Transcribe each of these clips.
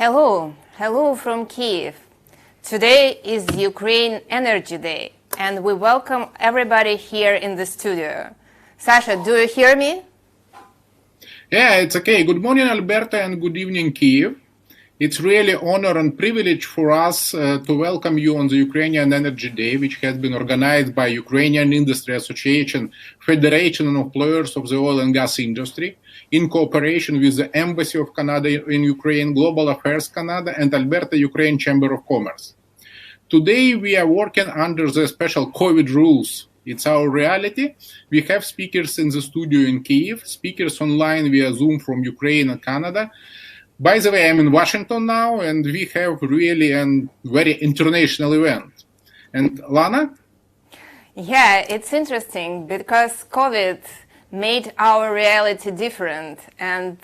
Hello from Kyiv. Today is Ukraine Energy Day, and we welcome everybody here in the studio. Sasha, do you hear me? Yeah, it's okay. Good morning, Alberta, and good evening, Kyiv. It's really honor and privilege for us to welcome you on the Ukrainian Energy Day, which has been organized by Ukrainian Industry Association, Federation of Employers of the Oil and Gas Industry, in cooperation with the Embassy of Canada in Ukraine, Global Affairs Canada, and Alberta Ukraine Chamber of Commerce. Today, we are working under the special COVID rules. It's our reality. We have speakers in the studio in Kyiv, speakers online via Zoom from Ukraine and Canada. By the way, I'm in Washington now, and we have really a very international event. And Lana? Yeah, it's interesting because COVID made our reality different, and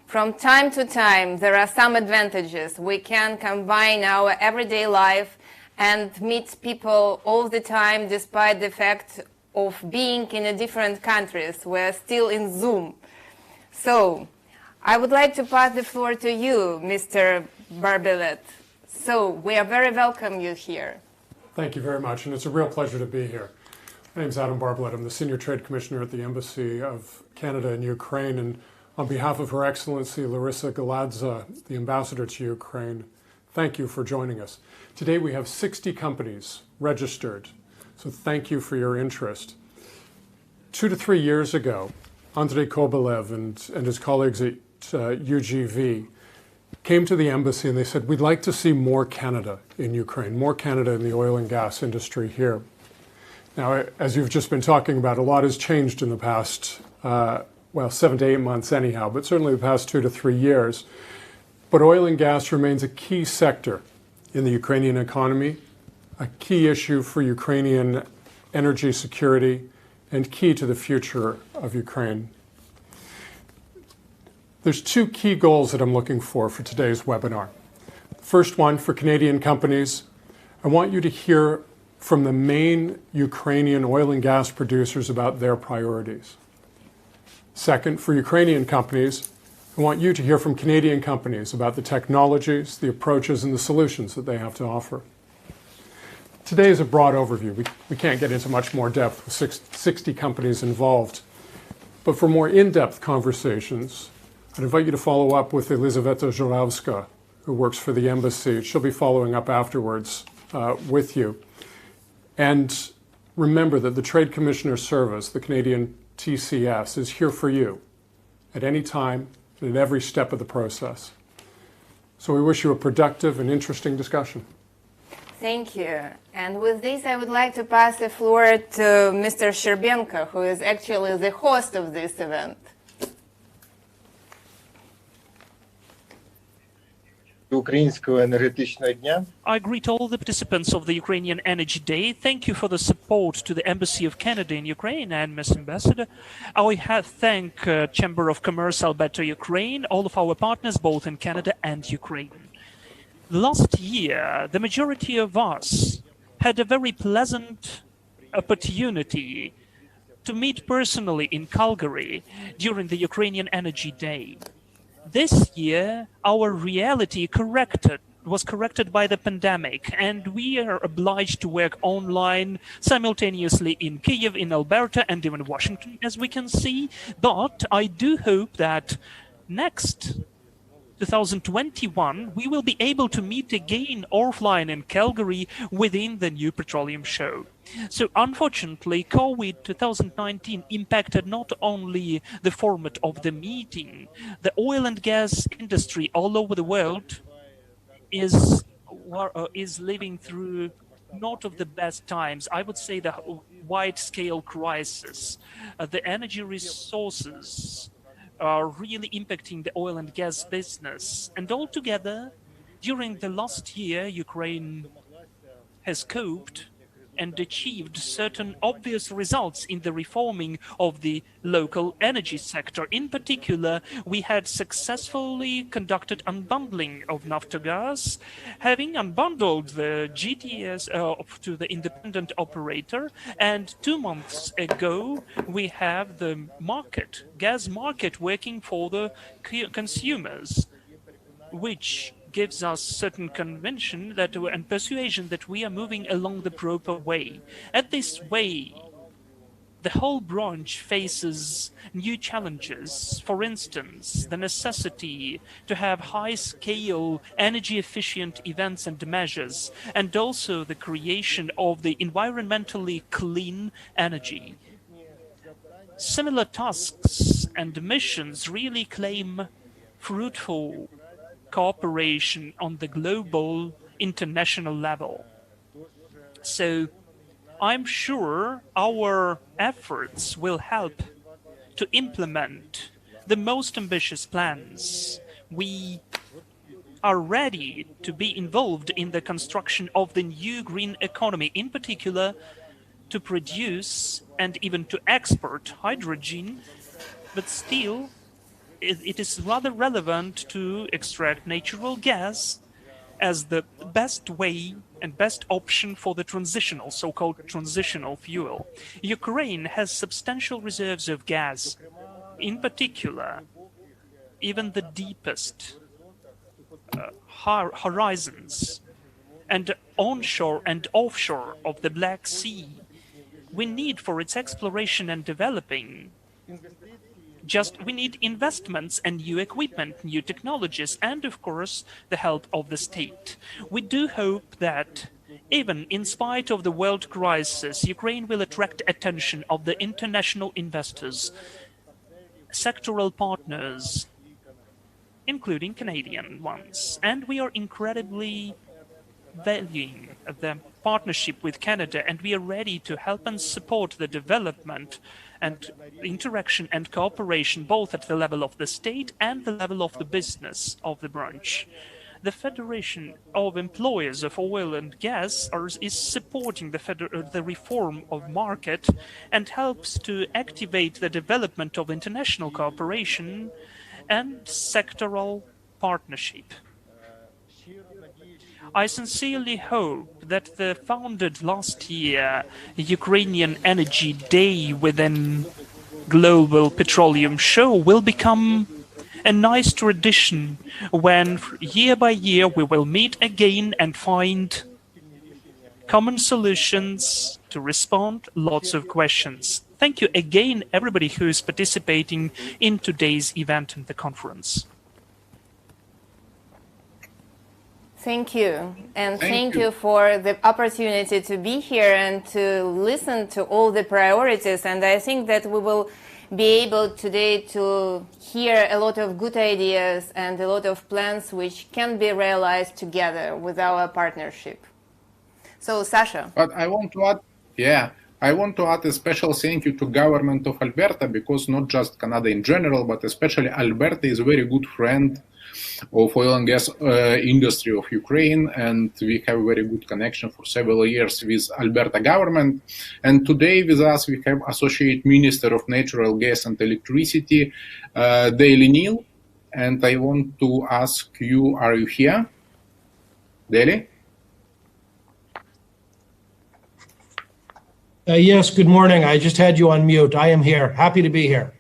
from time to time there are some advantages. We can combine our everyday life and meet people all the time despite the fact of being in different countries. We're still in Zoom. So I would like to pass the floor to you, Mr. Barbolet. So we are very welcome you here. Thank you very much, and it's a real pleasure to be here. My name is Adam Barbolet. I'm the Senior Trade Commissioner at the Embassy of Canada in Ukraine, and on behalf of Her Excellency Larissa Galadza, the Ambassador to Ukraine, thank you for joining us. Today we have 60 companies registered, so thank you for your interest. 2 to 3 years ago, Andrei Kobylev and his colleagues at UGV came to the embassy and they said, we'd like to see more Canada in Ukraine, more Canada in the oil and gas industry here. Now, as you've just been talking about, a lot has changed in the past, 7 to 8 months anyhow, but certainly the past 2 to 3 years. But oil and gas remains a key sector in the Ukrainian economy, a key issue for Ukrainian energy security, and key to the future of Ukraine. There's 2 key goals that I'm looking for today's webinar. The first one, for Canadian companies, I want you to hear from the main Ukrainian oil and gas producers about their priorities. Second, for Ukrainian companies, I want you to hear from Canadian companies about the technologies, the approaches, and the solutions that they have to offer. Today is a broad overview. We can't get into much more depth with 60 companies involved. But for more in-depth conversations, I'd invite you to follow up with Elizaveta Zhuravska, who works for the embassy. She'll be following up afterwards with you. And remember that the Trade Commissioner Service, the Canadian TCS, is here for you at any time and at every step of the process. So we wish you a productive and interesting discussion. Thank you. And with this, I would like to pass the floor to Mr. Shcherbenko, who is actually the host of this event. I greet all the participants of the Ukrainian Energy Day. Thank you for the support to the Embassy of Canada in Ukraine and Ms. Ambassador. I thank Chamber of Commerce Alberta, Ukraine, all of our partners both in Canada and Ukraine. Last year, the majority of us had a very pleasant opportunity to meet personally in Calgary during the Ukrainian Energy Day. This year, our reality was corrected by the pandemic, and we are obliged to work online simultaneously in Kyiv, in Alberta, and even Washington, as we can see. But I do hope that next 2021, we will be able to meet again offline in Calgary within the new petroleum show. So unfortunately, COVID 2019 impacted not only the format of the meeting, the oil and gas industry all over the world is living through not of the best times. I would say the wide-scale crisis. The energy resources are really impacting the oil and gas business. And altogether, during the last year, Ukraine has coped and achieved certain obvious results in the reforming of the local energy sector. In particular, we had successfully conducted unbundling of Naftogaz, having unbundled the GTS to the independent operator, and 2 months ago we have the gas market working for the consumers, which gives us certain conviction that and persuasion that we are moving along the proper way. At this way, the whole branch faces new challenges. For instance, the necessity to have high-scale, energy-efficient events and measures, and also the creation of the environmentally clean energy. Similar tasks and missions really claim fruitful cooperation on the global, international level. So, I'm sure our efforts will help to implement the most ambitious plans. We are ready to be involved in the construction of the new green economy, in particular to produce and even to export hydrogen, but still it is rather relevant to extract natural gas as the best way and best option for the transitional, so-called transitional fuel. Ukraine has substantial reserves of gas, in particular, even the deepest horizons and onshore and offshore of the Black Sea. We need for its exploration and developing we need investments and new equipment, new technologies, and of course, the help of the state. We do hope that even in spite of the world crisis, Ukraine will attract attention of the international investors, sectoral partners, including Canadian ones. And we are incredibly valuing the partnership with Canada, and we are ready to help and support the development and interaction and cooperation both at the level of the state and the level of the business of the branch. The Federation of Employers of Oil and Gas is supporting the reform of market and helps to activate the development of international cooperation and sectoral partnership. I sincerely hope that the founded last year Ukrainian Energy Day within Global Petroleum Show will become a nice tradition when year by year we will meet again and find common solutions to respond lots of questions. Thank you again everybody who is participating in today's event and the conference. Thank you. And thank you for the opportunity to be here and to listen to all the priorities. And I think that we will be able today to hear a lot of good ideas and a lot of plans which can be realized together with our partnership. So, Sasha. But I want to add, I want to add a special thank you to government of Alberta, because not just Canada in general, but especially Alberta is a very good friend of oil and gas industry of Ukraine, and we have a very good connection for several years with Alberta government. And today with us we have Associate Minister of Natural Gas and Electricity, Daily Neal. And I want to ask you, are you here? Daily? Yes, good morning. I just had you on mute. I am here. Happy to be here.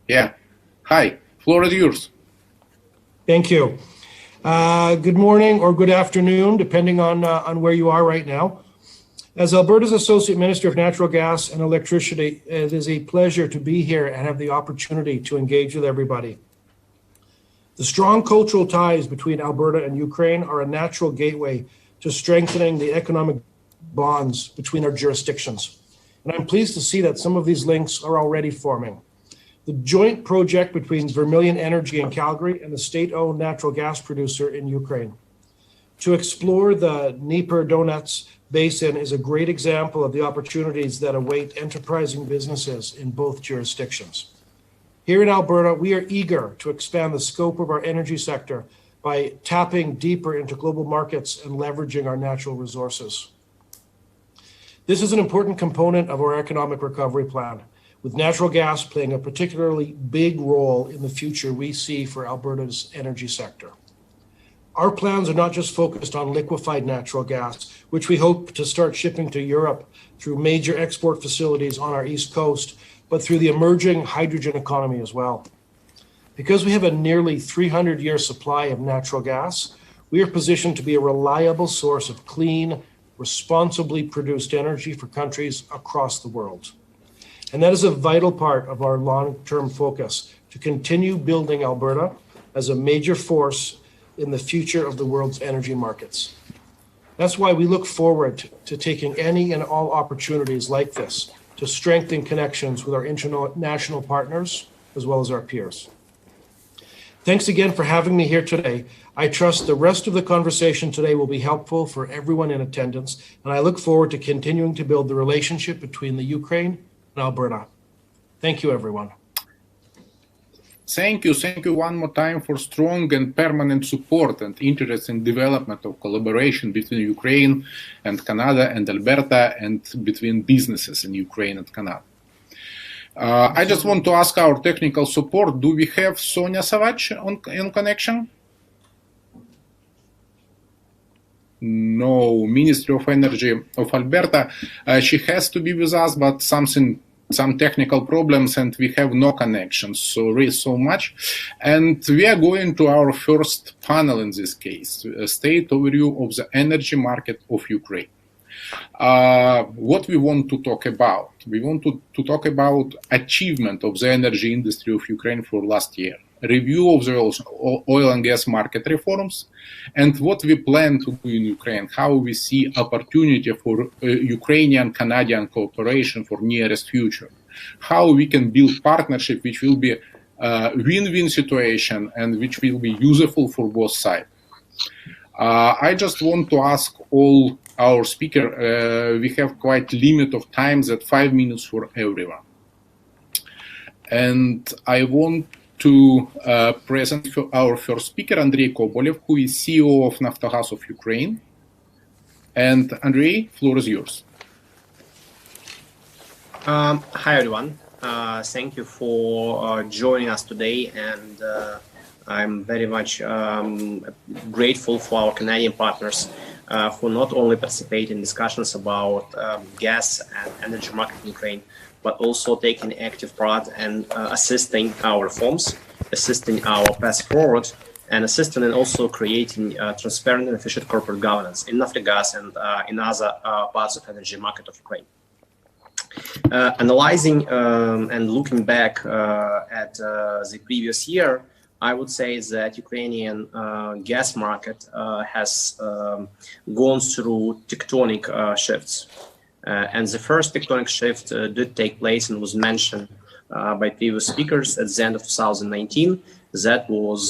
Yeah. Hi, floor is yours. Thank you. Good morning or good afternoon, depending on where you are right now. As Alberta's Associate Minister of Natural Gas and Electricity, it is a pleasure to be here and have the opportunity to engage with everybody. The strong cultural ties between Alberta and Ukraine are a natural gateway to strengthening the economic bonds between our jurisdictions. And I'm pleased to see that some of these links are already forming. The joint project between Vermilion Energy in Calgary and the state-owned natural gas producer in Ukraine to explore the Dnieper-Donets Basin is a great example of the opportunities that await enterprising businesses in both jurisdictions. Here in Alberta, we are eager to expand the scope of our energy sector by tapping deeper into global markets and leveraging our natural resources. This is an important component of our economic recovery plan, with natural gas playing a particularly big role in the future we see for Alberta's energy sector. Our plans are not just focused on liquefied natural gas, which we hope to start shipping to Europe through major export facilities on our East Coast, but through the emerging hydrogen economy as well. Because we have a nearly 300-year supply of natural gas, we are positioned to be a reliable source of clean, responsibly produced energy for countries across the world. And that is a vital part of our long-term focus to continue building Alberta as a major force in the future of the world's energy markets. That's why we look forward to taking any and all opportunities like this to strengthen connections with our international partners as well as our peers. Thanks again for having me here today. I trust the rest of the conversation today will be helpful for everyone in attendance, and I look forward to continuing to build the relationship between the Ukraine and Alberta. Thank you, everyone. Thank you one more time for strong and permanent support and interest in development of collaboration between Ukraine and Canada and Alberta and between businesses in Ukraine and Canada. I just want to ask our technical support, do we have Sonya Savach in connection? No, Ministry of Energy of Alberta. She has to be with us, but some technical problems and we have no connection. Sorry so much. And we are going to our first panel in this case, a state overview of the energy market of Ukraine. What we want to talk about? We want to talk about achievement of the energy industry of Ukraine for last year, review of the oil and gas market reforms, and what we plan to do in Ukraine, how we see opportunity for Ukrainian-Canadian cooperation for nearest future, how we can build partnership which will be a win-win situation and which will be useful for both sides. I just want to ask all our speaker, we have quite limit of time, that 5 minutes for everyone. And I want to present our first speaker, Andrei Kobolev, who is CEO of Naftogaz of Ukraine. And Andrei, floor is yours. Hi, everyone. Thank you for joining us today. And I'm very much grateful for our Canadian partners who not only participate in discussions about gas and energy market in Ukraine, but also taking active part and assisting our reforms, assisting our path forward, and assisting and also creating transparent and efficient corporate governance in Naftogaz and in other parts of energy market of Ukraine. Analyzing and looking back at the previous year, I would say that Ukrainian gas market has gone through tectonic shifts. And the first tectonic shift did take place and was mentioned by previous speakers at the end of 2019. That was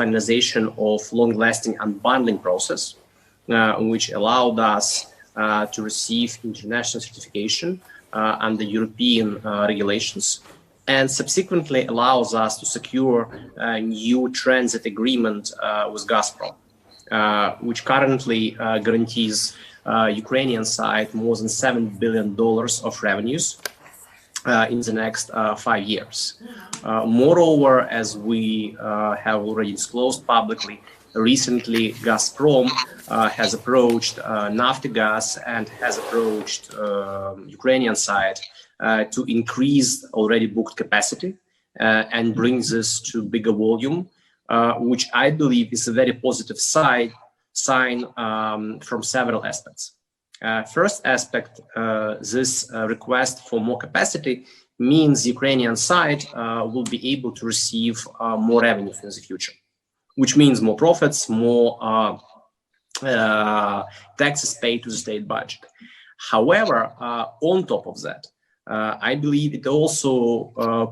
finalization of long-lasting unbundling process, which allowed us to receive international certification under European regulations, and subsequently allows us to secure a new transit agreement with Gazprom, which currently guarantees Ukrainian side more than $7 billion of revenues in the next 5 years. Moreover, as we have already disclosed publicly, recently Gazprom has approached Naftogaz and has approached Ukrainian side to increase already booked capacity and bring this to bigger volume, which I believe is a very positive sign from several aspects. First aspect, this request for more capacity means Ukrainian side will be able to receive more revenue in the future, which means more profits, more taxes paid to the state budget. However, on top of that, I believe it also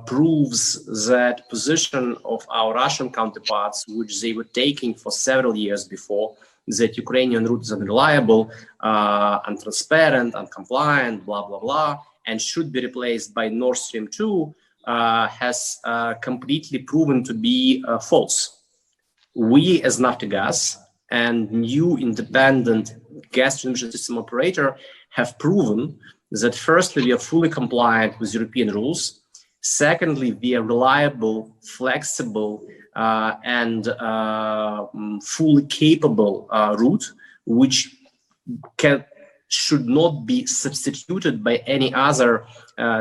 proves that position of our Russian counterparts, which they were taking for several years before, that Ukrainian route is unreliable, untransparent, uncompliant, blah, blah, blah, and should be replaced by Nord Stream 2, has completely proven to be false. We as Naftogaz and new independent gas transmission system operator have proven that firstly, we are fully compliant with European rules. Secondly, we are reliable, flexible, and fully capable route, which should not be substituted by any other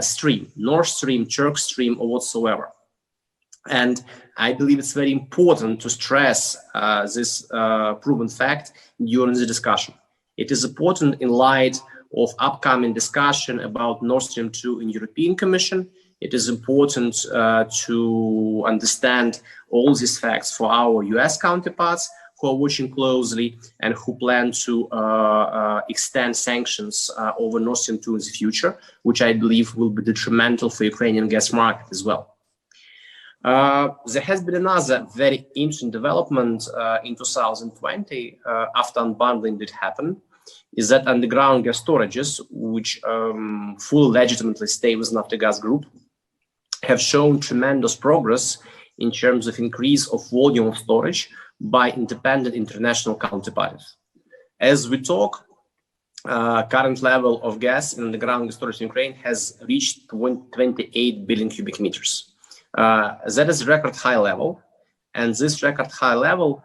stream, Nord Stream, Turk Stream, or whatsoever. And I believe it's very important to stress this proven fact during the discussion. It is important in light of upcoming discussion about Nord Stream 2 in European Commission. It is important to understand all these facts for our US counterparts who are watching closely and who plan to extend sanctions over Nord Stream 2 in the future, which I believe will be detrimental for Ukrainian gas market as well. There has been another very interesting development in 2020 after unbundling did happen, is that underground gas storages, which fully legitimately stay with Naftogaz Group, have shown tremendous progress in terms of increase of volume of storage by independent international counterparties. As we talk, current level of gas in underground storage in Ukraine has reached 28 billion cubic meters. That is record high level, and this record high level,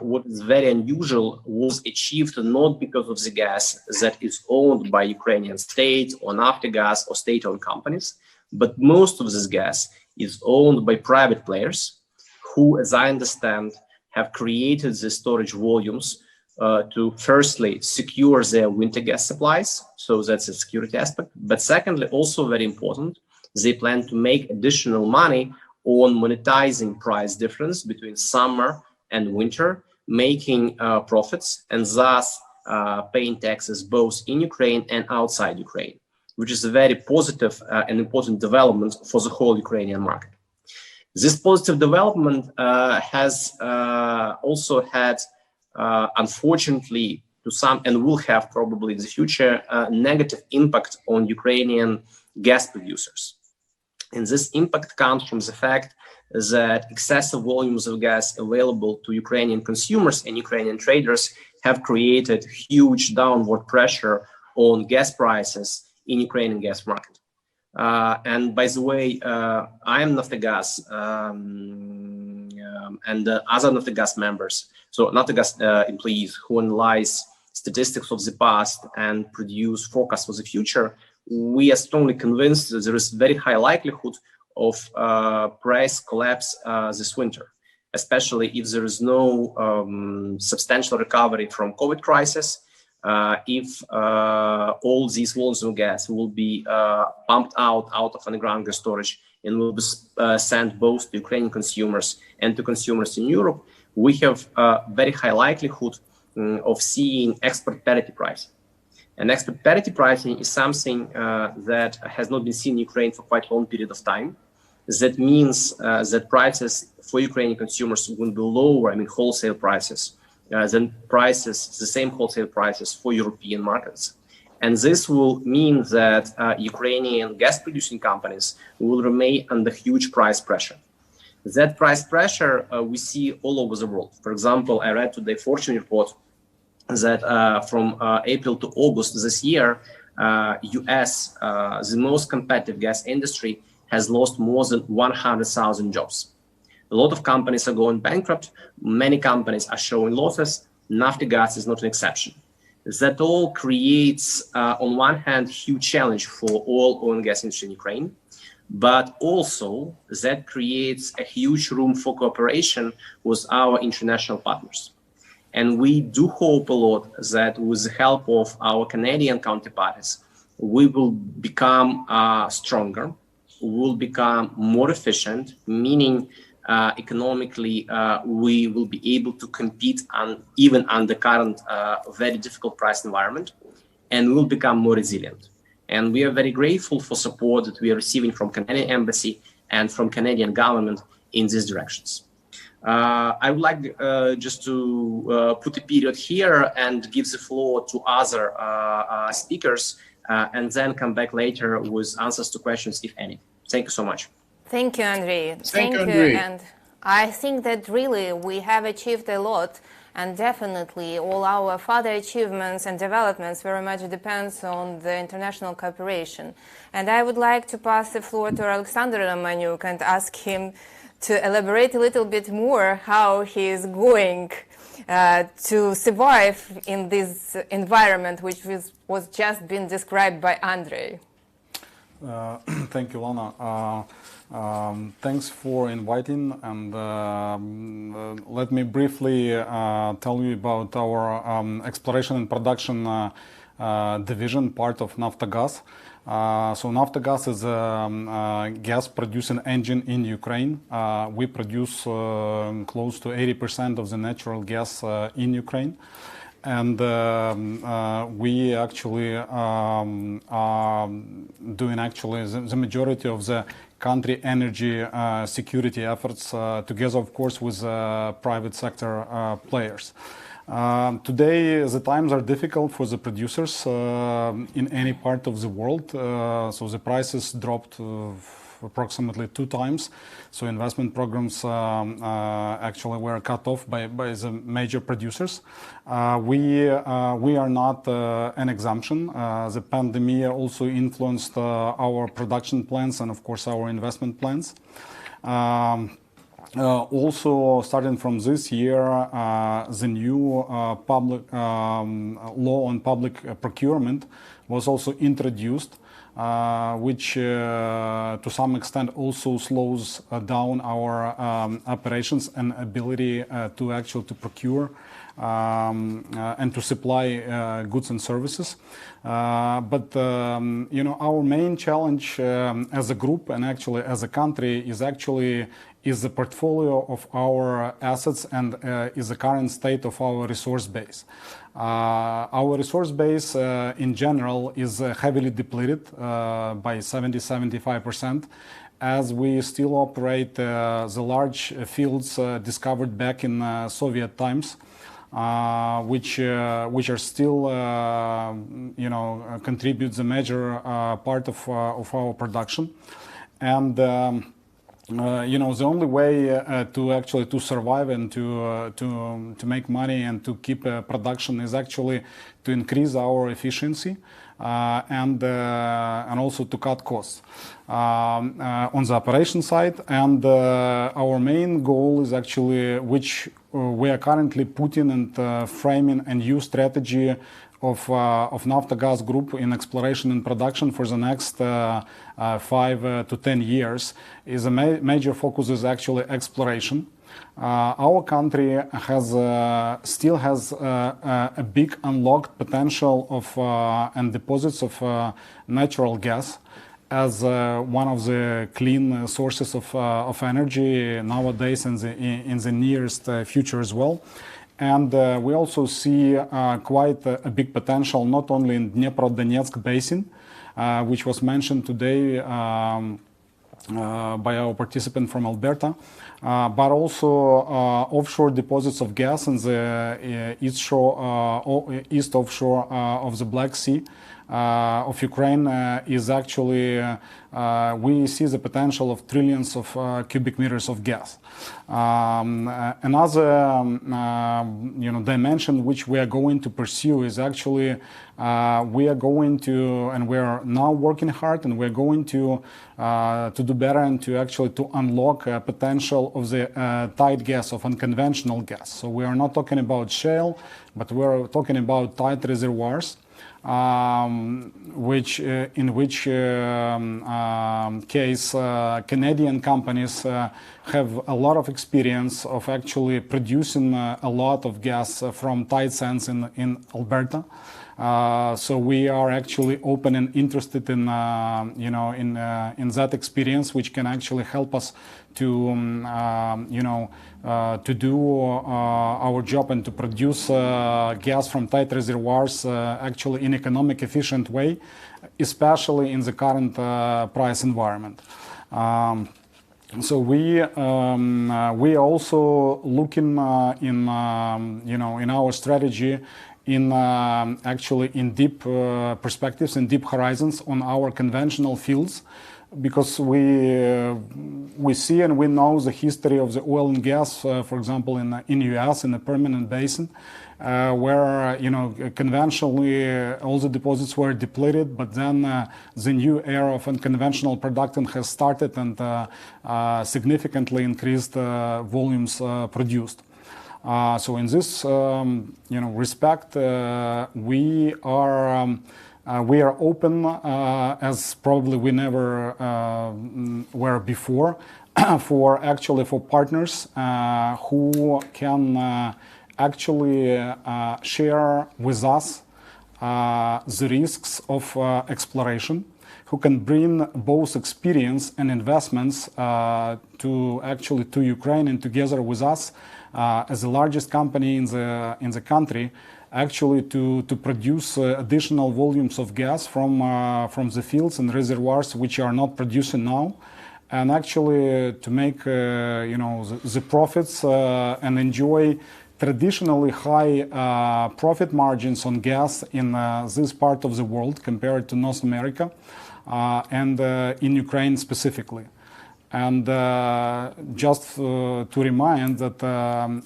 what is very unusual, was achieved not because of the gas that is owned by Ukrainian state or Naftogaz or state-owned companies, but most of this gas is owned by private players who, as I understand, have created the storage volumes to firstly secure their winter gas supplies, so that's a security aspect, but secondly, also very important, they plan to make additional money on monetizing price difference between summer and winter, making profits and thus paying taxes both in Ukraine and outside Ukraine, which is a very positive and important development for the whole Ukrainian market. This positive development has also had, unfortunately, to some, and will have probably in the future, a negative impact on Ukrainian gas producers. And this impact comes from the fact that excessive volumes of gas available to Ukrainian consumers and Ukrainian traders have created huge downward pressure on gas prices in Ukrainian gas market. And by the way, I am Naftogaz and other Naftogaz members, so Naftogaz employees who analyze statistics of the past and produce forecasts for the future, we are strongly convinced that there is very high likelihood of price collapse this winter, especially if there is no substantial recovery from COVID crisis, if all these volumes of gas will be pumped out of underground gas storage and will be sent both to Ukrainian consumers and to consumers in Europe, we have a very high likelihood of seeing export parity pricing. And export parity pricing is something that has not been seen in Ukraine for quite a long period of time. That means that prices for Ukrainian consumers will be lower, wholesale prices, than prices, the same wholesale prices for European markets. And this will mean that Ukrainian gas producing companies will remain under huge price pressure. That price pressure we see all over the world. For example, I read today Fortune report that from April to August this year, US, the most competitive gas industry, has lost more than 100,000 jobs. A lot of companies are going bankrupt. Many companies are showing losses. Naftogaz is not an exception. That all creates, on one hand, huge challenge for all oil and gas industry in Ukraine, but also that creates a huge room for cooperation with our international partners. And we do hope a lot that with the help of our Canadian counterparties, we will become stronger, will become more efficient, meaning economically we will be able to compete even under current very difficult price environment, and will become more resilient. And we are very grateful for support that we are receiving from Canadian Embassy and from Canadian government in these directions. I would like just to put a period here and give the floor to other speakers and then come back later with answers to questions, if any. Thank you so much. Thank you, Andrei. Thank you, Andrei. And I think that really we have achieved a lot, and definitely all our further achievements and developments very much depends on the international cooperation. And I would like to pass the floor to Oleksandr Romanyuk and ask him to elaborate a little bit more how he is going to survive in this environment which was just been described by Andrei. Thank you, Lana. Thanks for inviting, and let me briefly tell you about our exploration and production division, part of Naftogaz. So Naftogaz is a gas producing engine in Ukraine. We produce close to 80% of the natural gas in Ukraine. And we actually are doing the majority of the country energy security efforts together, of course, with private sector players. Today, the times are difficult for the producers in any part of the world. So the prices dropped approximately 2 times. So investment programs actually were cut off by the major producers. We are not an exemption. The pandemic also influenced our production plans and, of course, our investment plans. Also, starting from this year, the new public law on public procurement was also introduced, which to some extent also slows down our operations and ability to actually to procure and to supply goods and services. But our main challenge as a group and actually as a country is the portfolio of our assets and is the current state of our resource base. Our resource base in general is heavily depleted by 70-75%, as we still operate the large fields discovered back in Soviet times, which are still contribute the major part of our production. And the only way to actually to survive and to make money and to keep production is actually to increase our efficiency and also to cut costs on the operation side. And our main goal is actually, which we are currently putting and framing a new strategy of Naftogaz Group in exploration and production for the next 5 to 10 years, is a major focus is actually exploration. Our country still has a big unlocked potential of and deposits of natural gas as one of the clean sources of energy nowadays and in the nearest future as well. And we also see quite a big potential not only in Dnepro-Donetsk basin, which was mentioned today by our participant from Alberta, but also offshore deposits of gas in the east offshore of the Black Sea of Ukraine is actually, we see the potential of trillions of cubic meters of gas. Another dimension which we are going to pursue is actually we are going to, and we are now working hard, and we're going to do better and to actually to unlock potential of the tight gas, of unconventional gas. So we are not talking about shale, but we're talking about tight reservoirs, which case Canadian companies have a lot of experience of actually producing a lot of gas from tight sands in Alberta. So we are actually open and interested in in that experience, which can actually help us to to do our job and to produce gas from tight reservoirs actually in economic efficient way, especially in the current price environment. So we are also looking in in our strategy in actually in deep perspectives and deep horizons on our conventional fields, because we see and we know the history of the oil and gas, for example, in US in the Permian Basin, where conventionally all the deposits were depleted, but then the new era of unconventional production has started and significantly increased volumes produced. So in this respect, we are We are open, as probably we never were before, for partners who can actually share with us the risks of exploration, who can bring both experience and investments to Ukraine, and together with us as the largest company in the country, actually to produce additional volumes of gas from the fields and reservoirs which are not producing now, and actually to make the profits and enjoy traditionally high profit margins on gas in this part of the world compared to North America and in Ukraine specifically. And just to remind that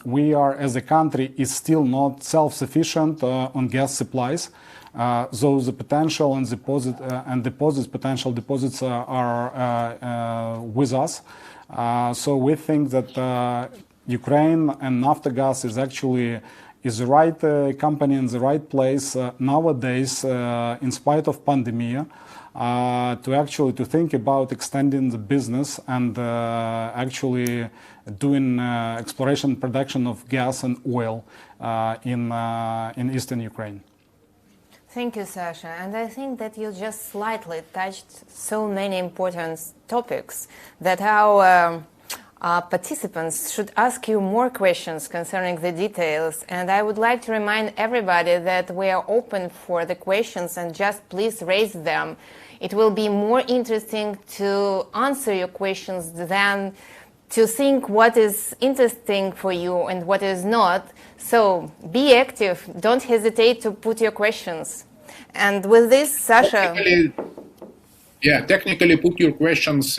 we are, as a country, is still not self-sufficient on gas supplies, though the potential and potential deposits are with us. So we think that Ukraine and Naftogaz is the right company in the right place nowadays, in spite of pandemic, to think about extending the business and actually doing exploration production of gas and oil in eastern Ukraine. Thank you, Sasha. And I think that you just slightly touched so many important topics that our participants should ask you more questions concerning the details. And I would like to remind everybody that we are open for the questions, and just please raise them. It will be more interesting to answer your questions than to think what is interesting for you and what is not. So be active. Don't hesitate to put your questions. And with this, Sasha... Technically put your questions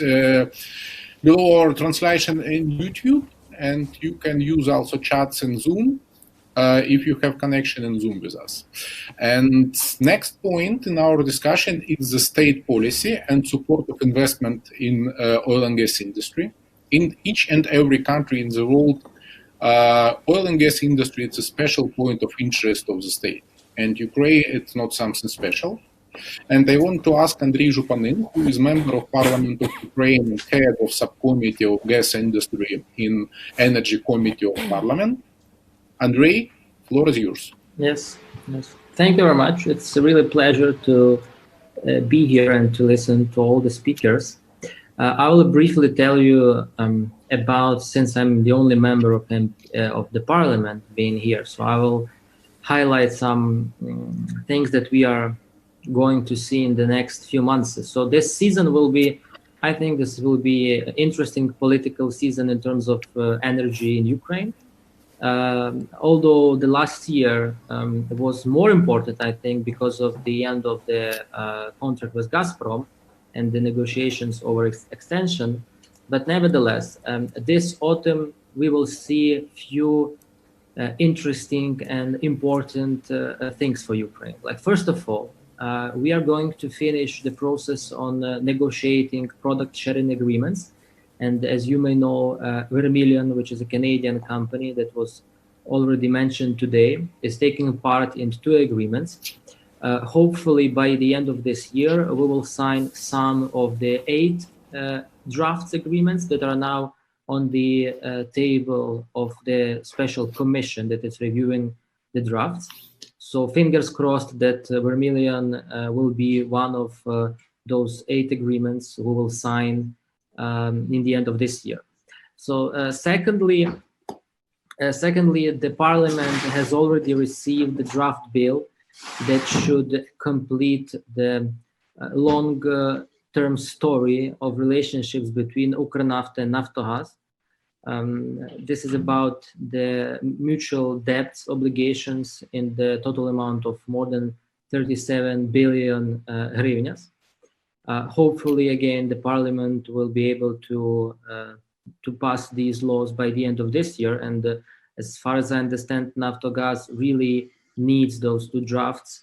below our translation in YouTube, and you can use also chats in Zoom if you have connection in Zoom with us. And next point in our discussion is the state policy and support of investment in oil and gas industry. In each and every country in the world, oil and gas industry is a special point of interest of the state. And Ukraine, it's not something special. And I want to ask Andrei Zhupanin, who is member of Parliament of Ukraine and head of subcommittee of gas industry in Energy Committee of Parliament. Andrei, floor is yours. Yes. Thank you very much. It's a really pleasure to be here and to listen to all the speakers. I will briefly tell you about, since I'm the only member of the Parliament being here, so I will highlight some things that we are going to see in the next few months. So this season will be, I think this will be an interesting political season in terms of energy in Ukraine. Although the last year was more important, I think, because of the end of the contract with Gazprom and the negotiations over extension. But nevertheless, this autumn we will see few interesting and important things for Ukraine. Like, first of all, we are going to finish the process on negotiating product sharing agreements. And as you may know, Vermilion, which is a Canadian company that was already mentioned today, is taking part in 2 agreements. Hopefully by the end of this year, we will sign some of the 8 drafts agreements that are now on the table of the special commission that is reviewing the drafts. So fingers crossed that Vermilion will be one of those 8 agreements we will sign in the end of this year. So secondly, the Parliament has already received the draft bill that should complete the long-term story of relationships between Ukrenaft and Naftogaz. This is about the mutual debts obligations in the total amount of more than 37 billion hryvnias. Hopefully, again, the Parliament will be able to pass these laws by the end of this year. And as far as I understand, Naftogaz really needs those 2 drafts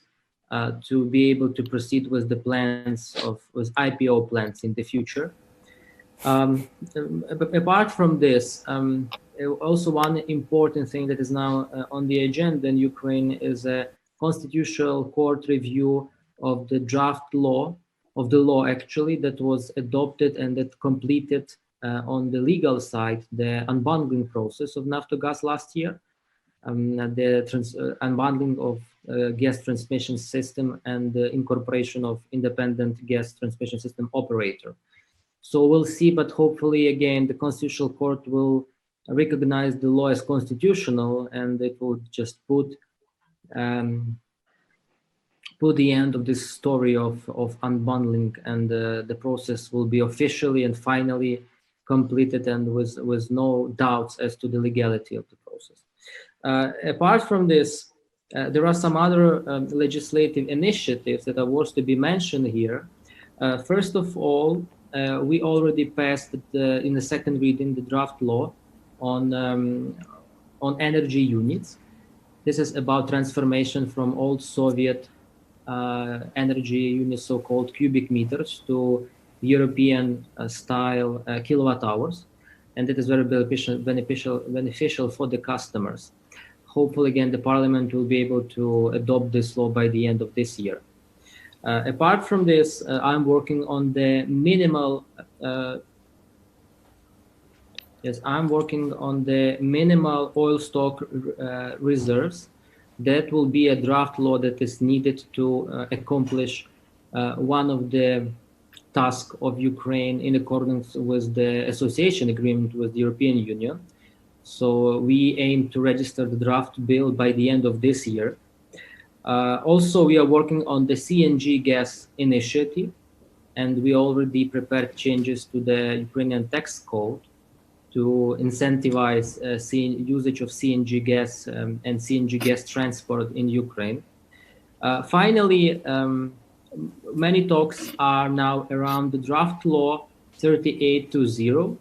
to be able to proceed with the plans with IPO plans in the future. Apart from this, also one important thing that is now on the agenda in Ukraine is a constitutional court review of the draft law, of the law actually, that was adopted and that completed on the legal side the unbundling process of Naftogaz last year, the unbundling of gas transmission system and the incorporation of independent gas transmission system operator. So we'll see, but hopefully again the Constitutional Court will recognize the law as constitutional, and it will just put the end of this story of unbundling, and the process will be officially and finally completed, and with no doubts as to the legality of the process. Apart from this, there are some other legislative initiatives that are worth to be mentioned here. First of all, we already passed in the second reading the draft law on energy units. This is about transformation from old Soviet energy units, so-called cubic meters, to European style kilowatt hours, and it is very beneficial for the customers. Hopefully, again, the Parliament will be able to adopt this law by the end of this year. Apart from this, I'm working on the minimal. I'm working on the minimal oil stock reserves. That will be a draft law that is needed to accomplish one of the tasks of Ukraine in accordance with the association agreement with the European Union. So we aim to register the draft bill by the end of this year. Also, we are working on the CNG gas initiative, and we already prepared changes to the Ukrainian tax code to incentivize usage of CNG gas and CNG gas transport in Ukraine. Finally, many talks are now around the draft law 3820,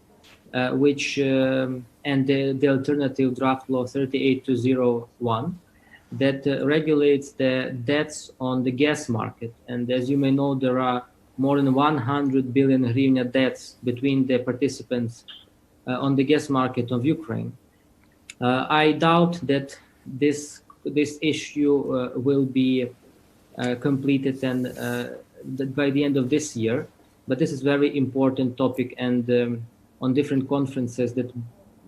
which and the alternative draft law 38201 that regulates the debts on the gas market. And as you may know, there are more than 100 billion hryvnia debts between the participants on the gas market of Ukraine. I doubt that this issue will be completed and by the end of this year, but this is very important topic, and on different conferences that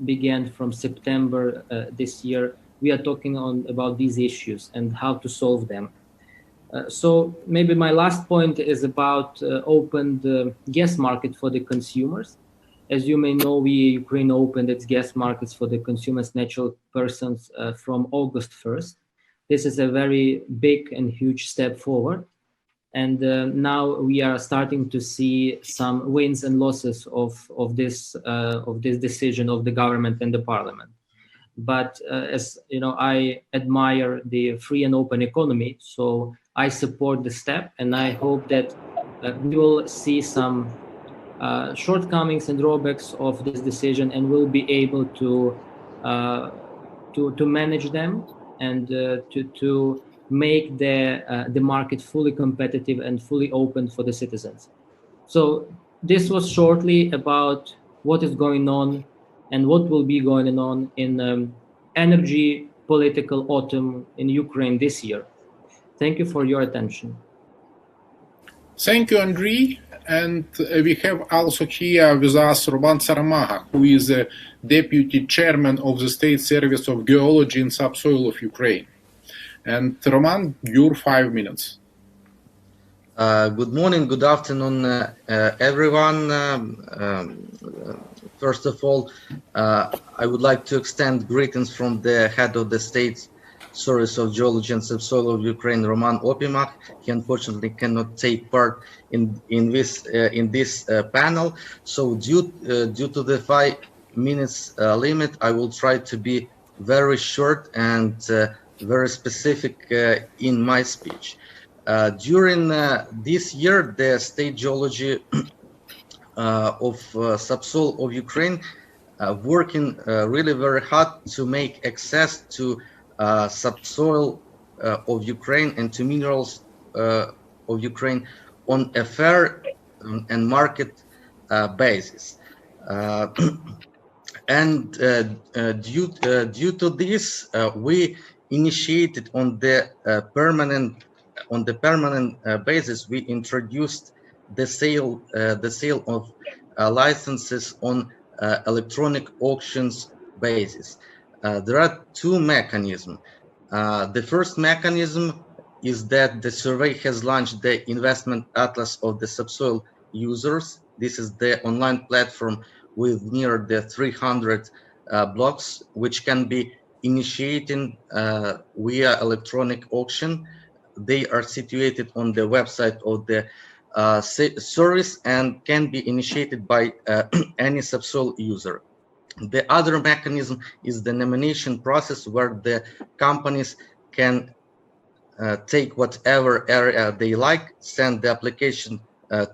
began from September this year, we are talking about these issues and how to solve them. So maybe my last point is about open the gas market for the consumers. As you may know, Ukraine opened its gas markets for the consumers, natural persons, from August 1st. This is a very big and huge step forward. And now we are starting to see some wins and losses of this decision of the government and the parliament. But as you know, I admire the free and open economy, so I support the step, and I hope that we will see some shortcomings and drawbacks of this decision, and we'll be able to manage them and to make the market fully competitive and fully open for the citizens. So this was shortly about what is going on and what will be going on in energy political autumn in Ukraine this year. Thank you for your attention. Thank you, Andriy. And we have also here with us Roman Tsaramaga, who is the Deputy Chairman of the State Service of Geology in Subsoil of Ukraine. And Roman, your 5 minutes. Good morning, good afternoon, everyone. First of all, I would like to extend greetings from the head of the State Service of Geology and Subsoil of Ukraine, Roman Opimakh. He unfortunately cannot take part in this panel. So due to the 5 minutes limit, I will try to be very short and very specific in my speech. During this year, the State Geology of Subsoil of Ukraine working really very hard to make access to subsoil of Ukraine and to minerals of Ukraine on a fair and market basis. And due to this, we initiated on the permanent on the permanent basis, we introduced the sale of licenses on electronic auctions basis. There are two mechanisms. The first mechanism is that the survey has launched the investment atlas of the subsoil users. This is the online platform with near the 300 blocks, which can be initiated via electronic auction. They are situated on the website of the service and can be initiated by any subsoil user. The other mechanism is the nomination process, where the companies can take whatever area they like, send the application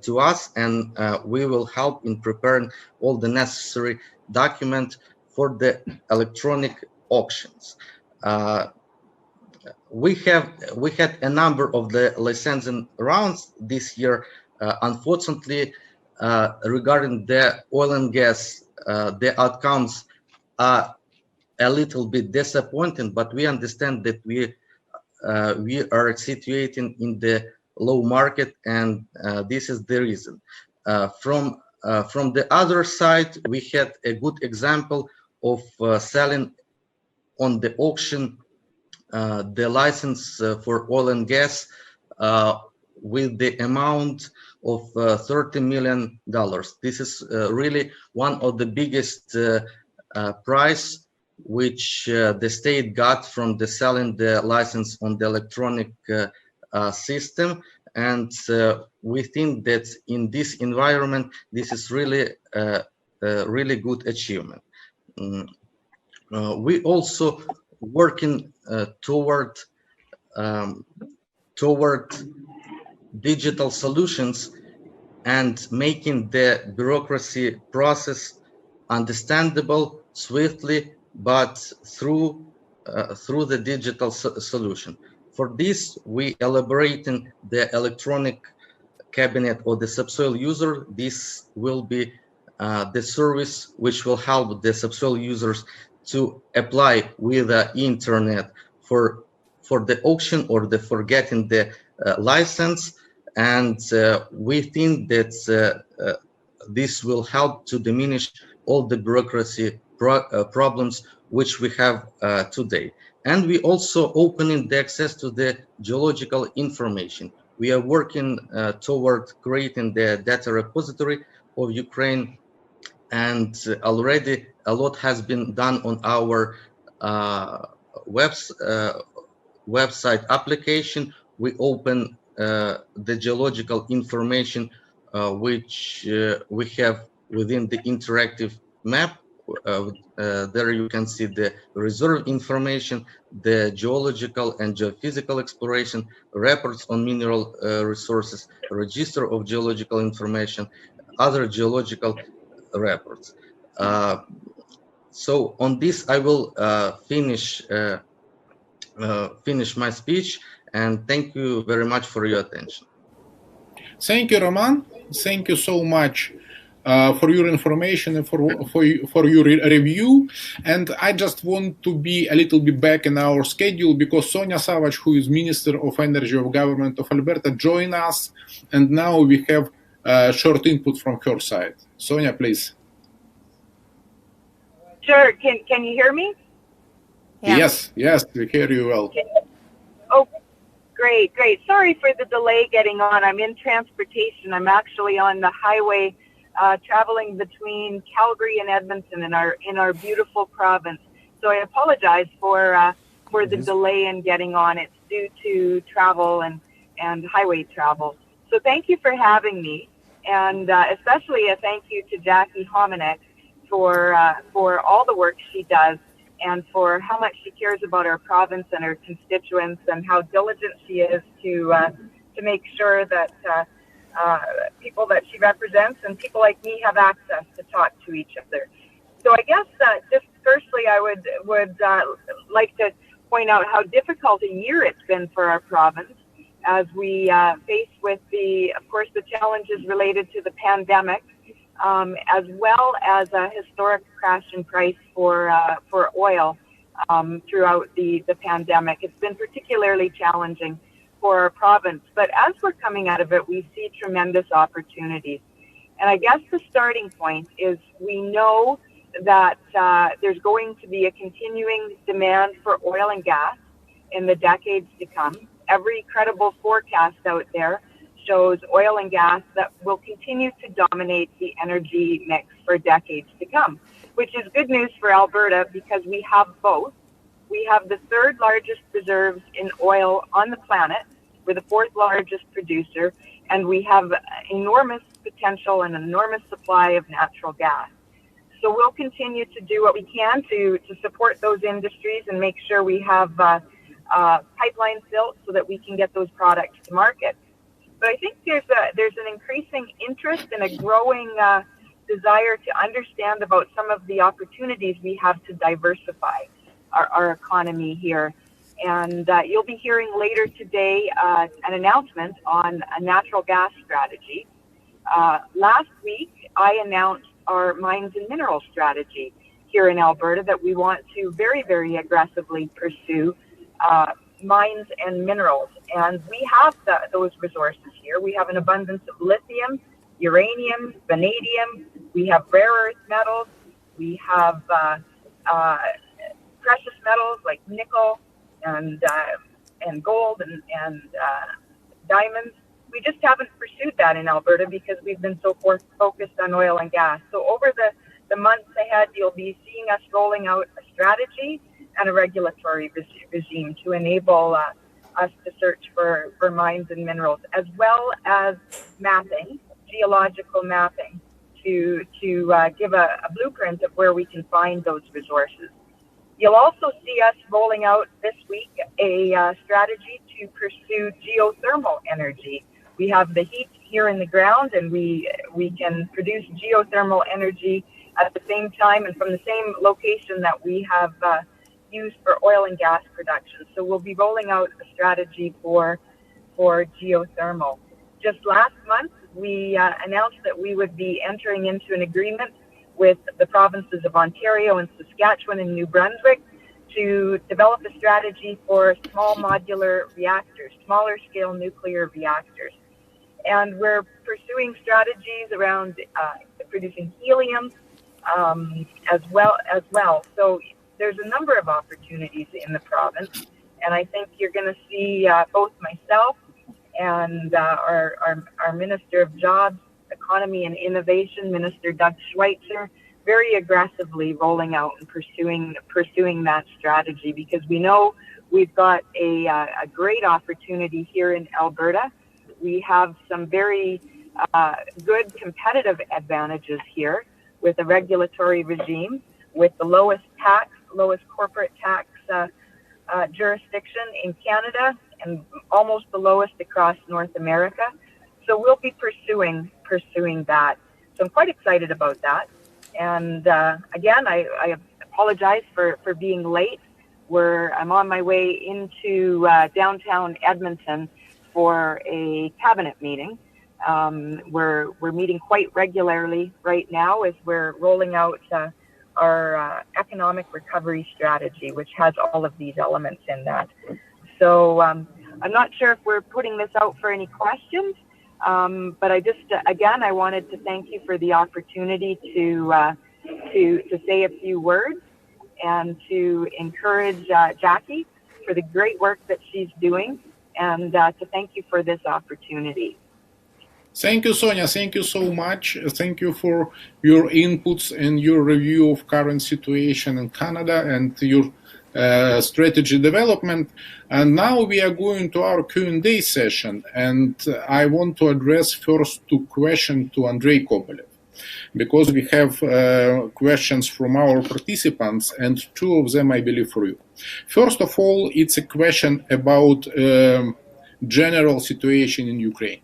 to us, and we will help in preparing all the necessary documents for the electronic auctions. We had a number of the licensing rounds this year. Unfortunately, regarding the oil and gas, the outcomes are a little bit disappointing, but we understand that we are situating in the low market, and this is the reason. From the other side, we had a good example of selling on the auction the license for oil and gas with the amount of $30 million. This is really one of the biggest prize which the state got from the selling the license on the electronic system, and we think that in this environment, this is really a really good achievement. We also working toward digital solutions and making the bureaucracy process understandable swiftly, but through the digital solution. For this, we elaborating the electronic cabinet or the subsoil user. This will be the service which will help the subsoil users to apply with the internet for the auction or for getting the license, and we think that this will help to diminish all the bureaucracy problems which we have today. And we also opening the access to the geological information. We are working toward creating the data repository of Ukraine, and already a lot has been done on our website application. We open the geological information which we have within the interactive map. There you can see the reserve information, the geological and geophysical exploration, reports on mineral resources, register of geological information, other geological reports. So on this, I will finish my speech, and thank you very much for your attention. Thank you, Roman. Thank you so much for your information and for your review. And I just want to be a little bit back in our schedule, because Sonya Savage, who is Minister of Energy of Government of Alberta, joined us, and now we have short input from her side. Sonya, please. Sure. Can you hear me? Yeah. Yes, we hear you well. Oh, great. Sorry for the delay getting on. I'm in transportation. I'm actually on the highway traveling between Calgary and Edmonton in our beautiful province. So I apologize for the delay in getting on. It's due to travel and highway travel. So thank you for having me, and especially a thank you to Jackie Hominick for all the work she does, and for how much she cares about our province and our constituents, and how diligent she is to make sure that people that she represents and people like me have access to talk to each other. So I guess just firstly, I would like to point out how difficult a year it's been for our province, as we face with of course, the challenges related to the pandemic, as well as a historic crash in price for oil throughout the pandemic. It's been particularly challenging. for our province. But as we're coming out of it, we see tremendous opportunities. And I guess the starting point is we know that there's going to be a continuing demand for oil and gas in the decades to come. Every credible forecast out there shows oil and gas that will continue to dominate the energy mix for decades to come, which is good news for Alberta because we have both. We have the third largest reserves in oil on the planet. We're the fourth largest producer, and we have enormous potential and enormous supply of natural gas. So we'll continue to do what we can to support those industries and make sure we have pipelines built so that we can get those products to market. But I think there's an increasing interest and a growing desire to understand about some of the opportunities we have to diversify our economy here. And you'll be hearing later today an announcement on a natural gas strategy. Last week, I announced our mines and minerals strategy here in Alberta that we want to very, very aggressively pursue mines and minerals. And we have those resources here. We have an abundance of lithium, uranium, vanadium. We have rare earth metals. We have precious metals like nickel and gold and diamonds. We just haven't pursued that in Alberta because we've been so focused on oil and gas. So over the months ahead, you'll be seeing us rolling out a strategy and a regulatory regime to enable us to search for mines and minerals, as well as mapping, geological mapping, to give a blueprint of where we can find those resources. You'll also see us rolling out this week a strategy to pursue geothermal energy. We have the heat here in the ground, and we can produce geothermal energy at the same time and from the same location that we have used for oil and gas production. So we'll be rolling out a strategy for geothermal. Just last month, we announced that we would be entering into an agreement with the provinces of Ontario and Saskatchewan and New Brunswick to develop a strategy for small modular reactors, smaller scale nuclear reactors. And we're pursuing strategies around producing helium as well. So there's a number of opportunities in the province, and I think you're going to see both myself and our Minister of Jobs, Economy and Innovation, Minister Doug Schweitzer, very aggressively rolling out and pursuing that strategy, because we know we've got a great opportunity here in Alberta. We have some very good competitive advantages here with a regulatory regime, with the lowest corporate tax jurisdiction in Canada and almost the lowest across North America. So we'll be pursuing that. So I'm quite excited about that. And again, I apologize for being late. I'm on my way into downtown Edmonton for a cabinet meeting. We're meeting quite regularly right now as we're rolling out our economic recovery strategy, which has all of these elements in that. So I'm not sure if we're putting this out for any questions, but I just, again, I wanted to thank you for the opportunity to say a few words and to encourage Jackie for the great work that she's doing, and to thank you for this opportunity. Thank you, Sonya. Thank you so much. Thank you for your inputs and your review of current situation in Canada and your strategy development. And now we are going to our Q&A session. And I want to address first two questions to Andrei Kobolev, because we have questions from our participants, and two of them, I believe, for you. First of all, it's a question about general situation in Ukraine.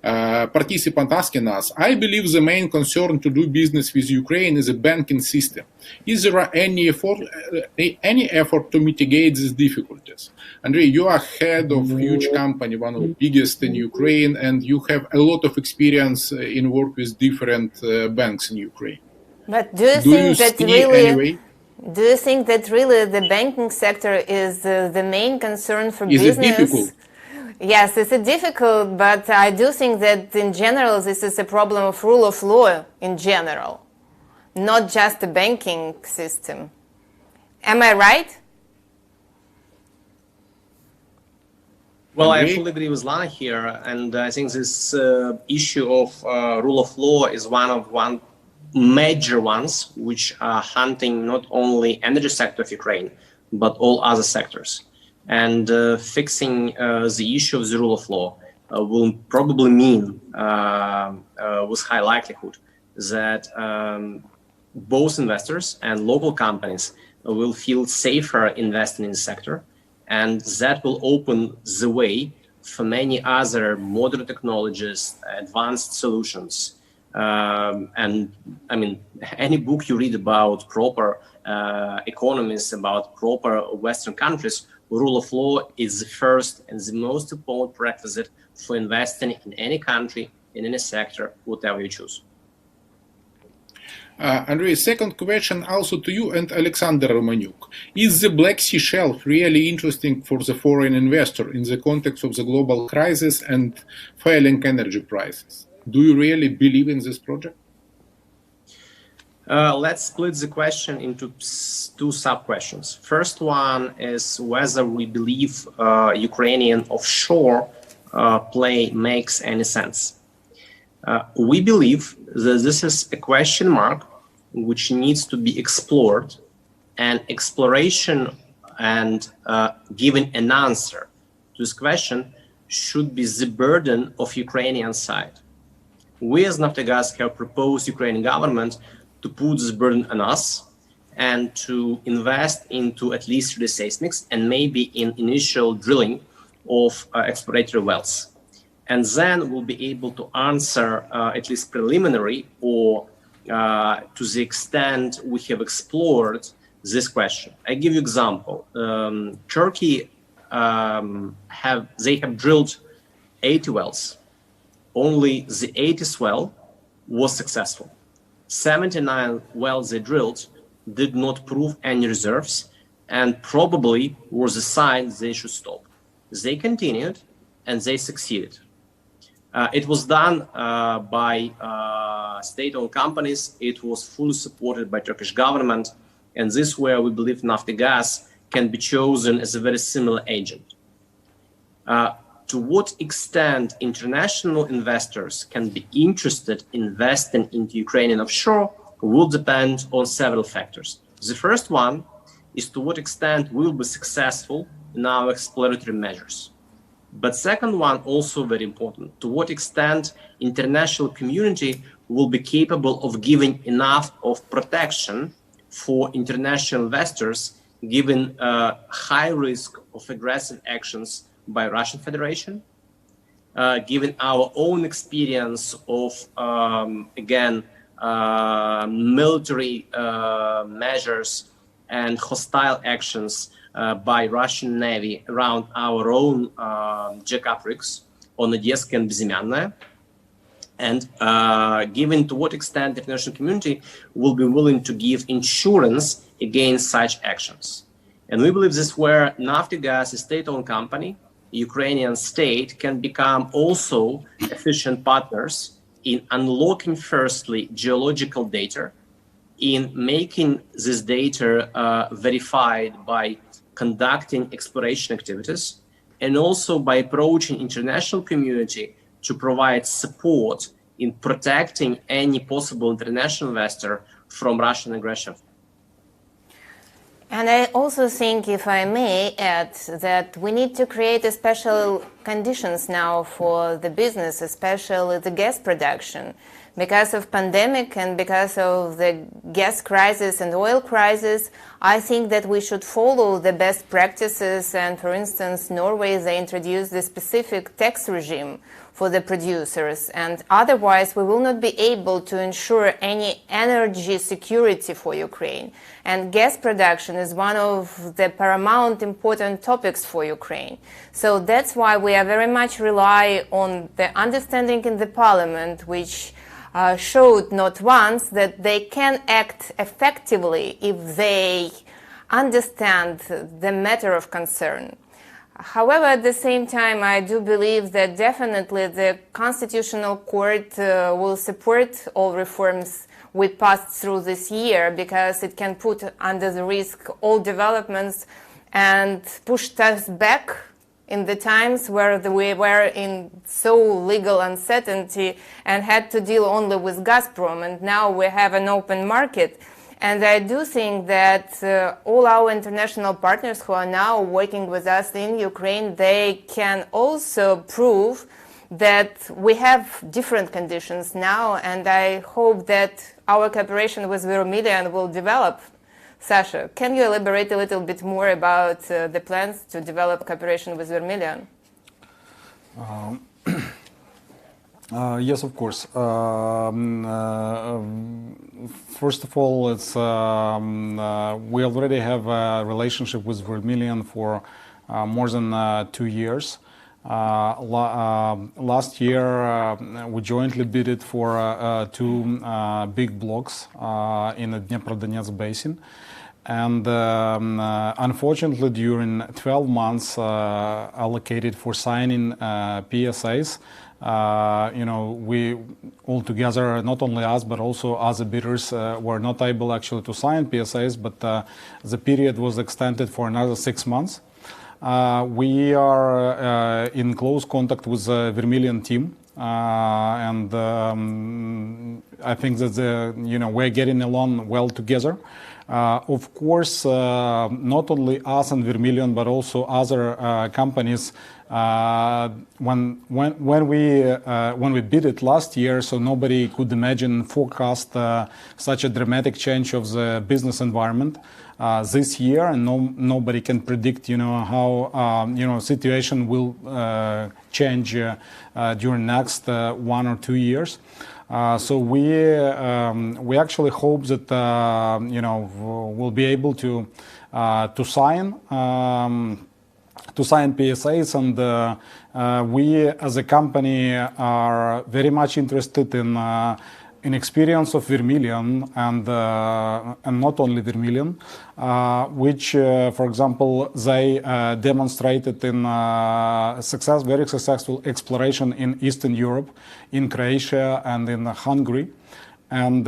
Participant asking us, I believe the main concern to do business with Ukraine is a banking system. Is there any effort to mitigate these difficulties? Andrei, you are head of a huge company, one of the biggest in Ukraine, and you have a lot of experience in work with different banks in Ukraine. But do you think that really the banking sector is the main concern for business? Is it difficult? Yes, it's difficult, but I do think that in general this is a problem of rule of law in general, not just the banking system. Am I right? Well, I fully agree with Lana here, and I think this issue of rule of law is one major ones which are hunting not only energy sector of Ukraine, but all other sectors. And fixing the issue of the rule of law will probably mean, with high likelihood, that both investors and local companies will feel safer investing in the sector. And that will open the way for many other modern technologies, advanced solutions. And I mean, any book you read about proper economies, about proper Western countries, rule of law is the first and the most important prerequisite for investing in any country, in any sector, whatever you choose. Andrei, second question also to you and Alexander Romanyuk. Is the Black Sea Shelf really interesting for the foreign investor in the context of the global crisis and falling energy prices? Do you really believe in this project? Let's split the question into two sub-questions. First one is whether we believe Ukrainian offshore play makes any sense. We believe that this is a question mark which needs to be explored, and exploration and giving an answer to this question should be the burden of Ukrainian side. We as Naftogaz have proposed Ukrainian government to put this burden on us and to invest into at least 3D seismics and maybe in initial drilling of exploratory wells. And then we'll be able to answer at least preliminary or to the extent we have explored this question. I give you example. Turkey have drilled 80 wells. Only the 80th well was successful. 79 wells they drilled did not prove any reserves and probably was a sign they should stop. They continued and they succeeded. It was done by state-owned companies. It was fully supported by Turkish government. And this is where we believe Naftogaz can be chosen as a very similar agent. To what extent international investors can be interested in investing into Ukrainian offshore will depend on several factors. The first one is to what extent we will be successful in our exploratory measures. But second one, also very important, to what extent international community will be capable of giving enough of protection for international investors, given high risk of aggressive actions by Russian Federation, given our own experience of, military measures and hostile actions by Russian Navy around our own jackup rigs on Odessa and Bezymyanaya, and given to what extent the international community will be willing to give insurance against such actions. And we believe this is where Naftogaz, a state-owned company, Ukrainian state, can become also efficient partners in unlocking, firstly, geological data, in making this data verified by conducting exploration activities, and also by approaching international community to provide support in protecting any possible international investor from Russian aggression. And I also think, if I may add, that we need to create a special conditions now for the business, especially the gas production. Because of pandemic and because of the gas crisis and oil crisis, I think that we should follow the best practices. And for instance, Norway, they introduced the specific tax regime for the producers. And otherwise, we will not be able to ensure any energy security for Ukraine. And gas production is one of the paramount important topics for Ukraine. So that's why we are very much rely on the understanding in the parliament, which showed not once that they can act effectively if they understand the matter of concern. However, at the same time, I do believe that definitely the Constitutional Court will support all reforms we passed through this year, because it can put under the risk all developments and push us back in the times where we were in so legal uncertainty and had to deal only with Gazprom, and now we have an open market. And I do think that all our international partners who are now working with us in Ukraine, they can also prove that we have different conditions now, and I hope that our cooperation with Vermilion will develop. Sasha, can you elaborate a little bit more about the plans to develop cooperation with Vermilion? Yes, of course. First of all, it's we already have a relationship with Vermilion for more than 2 years. Last year, we jointly bid for 2 big blocks in the Dnepro-Donetsk basin. And unfortunately, during 12 months allocated for signing PSAs, we all together, not only us, but also other bidders were not able actually to sign PSAs, but the period was extended for another 6 months. We are in close contact with the Vermilion team, and I think that we're getting along well together. Of course, not only us and Vermilion, but also other companies. When we bid it last year, so nobody could forecast such a dramatic change of the business environment this year, and nobody can predict, how situation will change during next 1 or 2 years. So we actually hope that we'll be able to sign PSAs, and we as a company are very much interested in experience of Vermilion, and not only Vermilion, which, for example, they demonstrated in very successful exploration in Eastern Europe, in Croatia and in Hungary. And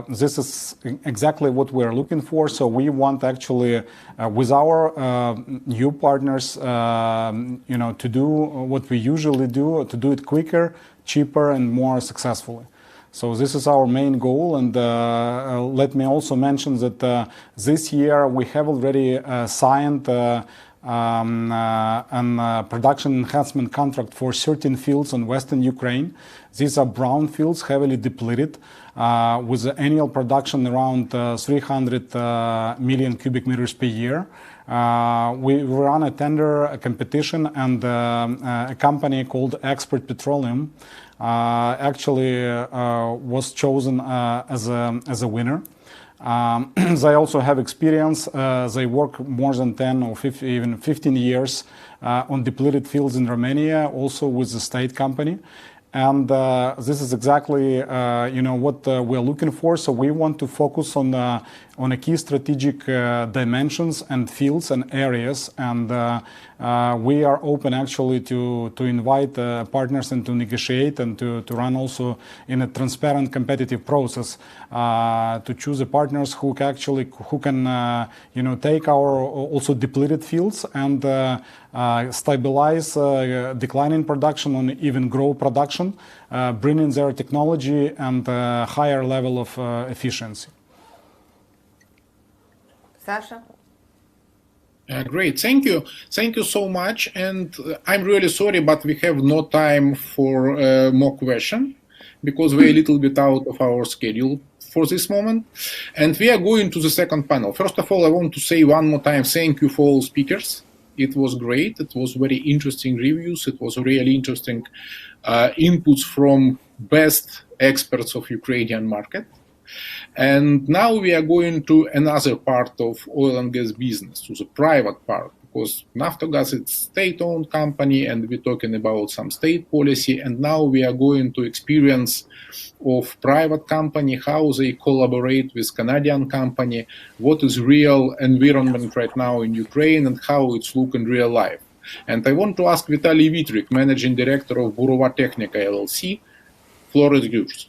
this is exactly what we're looking for. So we want actually, with our new partners, to do what we usually do, to do it quicker, cheaper, and more successfully. So this is our main goal. And let me also mention that this year we have already signed a production enhancement contract for certain fields in Western Ukraine. These are brown fields, heavily depleted, with an annual production around 300 million cubic meters per year. We run a tender, a competition, and a company called Expert Petroleum actually was chosen as a winner. They also have experience. They work more than 10 or 15 years on depleted fields in Romania, also with the state company. And this is exactly what we're looking for. So we want to focus on a key strategic dimensions and fields and areas, and we are open actually to invite partners and to negotiate and to run also in a transparent competitive process to choose the partners who can take our also depleted fields and stabilize declining production and even grow production, bringing their technology and higher level of efficiency. Sasha? Great, thank you so much. And I'm really sorry, but we have no time for more questions because we're a little bit out of our schedule for this moment. And we are going to the second panel. First of all, I want to say one more time thank you for all speakers. It was great. It was very interesting reviews. It was really interesting inputs from best experts of Ukrainian market. And now we are going to another part of oil and gas business, to the private part, because Naftogaz is a state-owned company and we're talking about some state policy. And now we are going to experience of private company, how they collaborate with Canadian company, what is real environment right now in Ukraine and how it's look in real life. And I want to ask Vitaliy Vitryk, Managing Director of Burova Technica LLC. Floor is yours.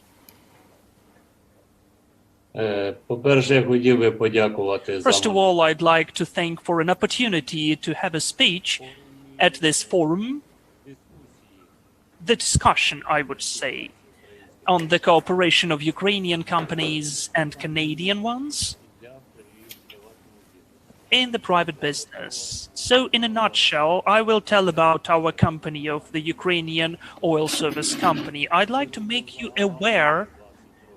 First of all, I'd like to thank for an opportunity to have a speech at this forum, the discussion, I would say, on the cooperation of Ukrainian companies and Canadian ones in the private business. So in a nutshell, I will tell about our company of the Ukrainian Oil Service Company. I'd like to make you aware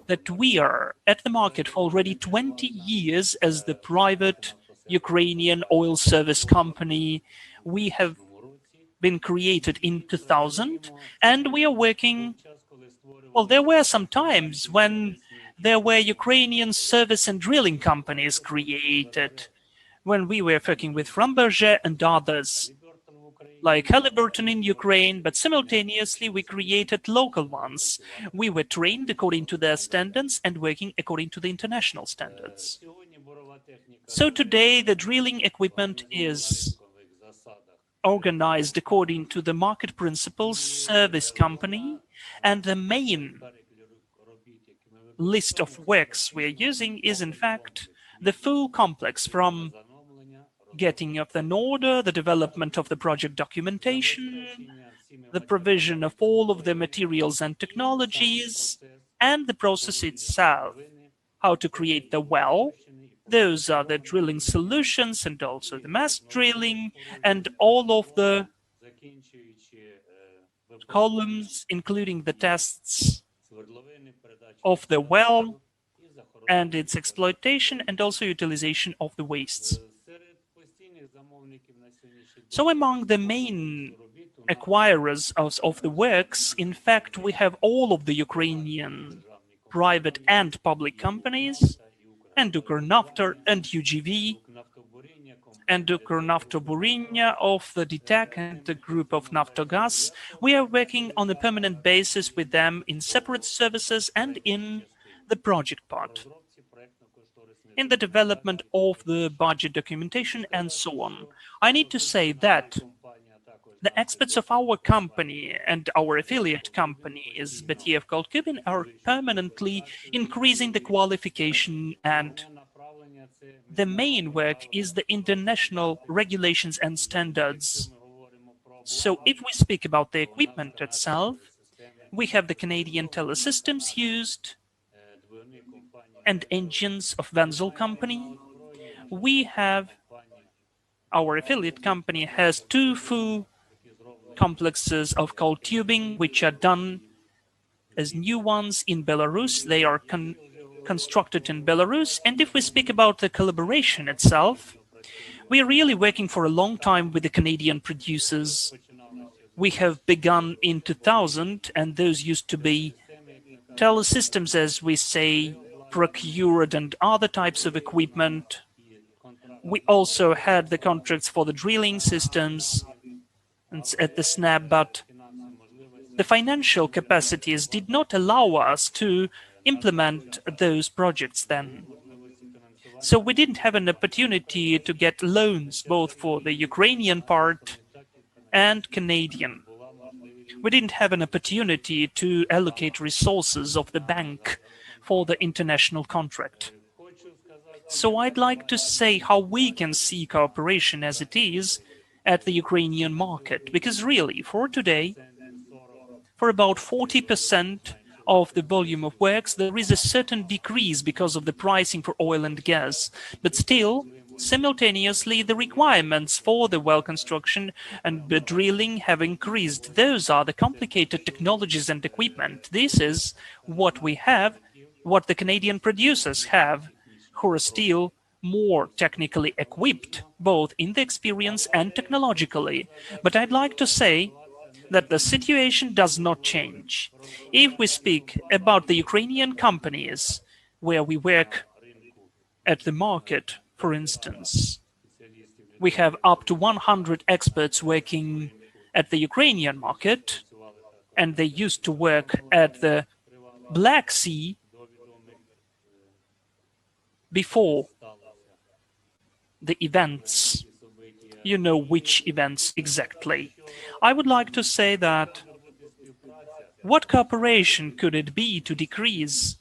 that we are at the market for already 20 years as the private Ukrainian oil service company. We have been created in 2000 and we are working, well, there were some times when there were Ukrainian service and drilling companies created, when we were working with Barbolet and others, like Alberta in Ukraine, but simultaneously we created local ones. We were trained according to their standards and working according to the international standards. So today the drilling equipment is organized according to the market principles, service company, and the main list of works we are using is in fact the full complex from getting of an order, the development of the project documentation, the provision of all of the materials and technologies, and the process itself, how to create the well. Those are the drilling solutions and also the mass drilling and all of the columns, including the tests of the well and its exploitation and also utilization of the wastes. So among the main acquirers of the works, in fact, we have all of the Ukrainian private and public companies, and Ukernafta and UGV, and Ukernafta of the DTEC and the group of Naftogaz. We are working on a permanent basis with them in separate services and in the project part, in the development of the budget documentation and so on. I need to say that the experts of our company and our affiliate company is Batiev Kyiv are permanently increasing the qualification, and the main work is the international regulations and standards. So if we speak about the equipment itself, we have the Canadian telesystems used and engines of Wenzel company. We have our affiliate company has two full complexes of cold tubing, which are done as new ones in Belarus. They are constructed in Belarus. And if we speak about the collaboration itself, we are really working for a long time with the Canadian producers. We have begun in 2000, and those used to be telesystems, as we say, procured and other types of equipment. We also had the contracts for the drilling systems at the SNAP, but the financial capacities did not allow us to implement those projects then. So we didn't have an opportunity to get loans both for the Ukrainian part and Canadian. We didn't have an opportunity to allocate resources of the bank for the international contract. So I'd like to say how we can see cooperation as it is at the Ukrainian market, because really for today, for about 40% of the volume of works, there is a certain decrease because of the pricing for oil and gas. But still, simultaneously, the requirements for the well construction and the drilling have increased. Those are the complicated technologies and equipment. This is what we have, what the Canadian producers have, who are still more technically equipped, both in the experience and technologically. But I'd like to say that the situation does not change. If we speak about the Ukrainian companies where we work at the market, for instance, we have up to 100 experts working at the Ukrainian market, and they used to work at the Black Sea before the events. you know which events exactly. I would like to say that what cooperation could it be to decrease,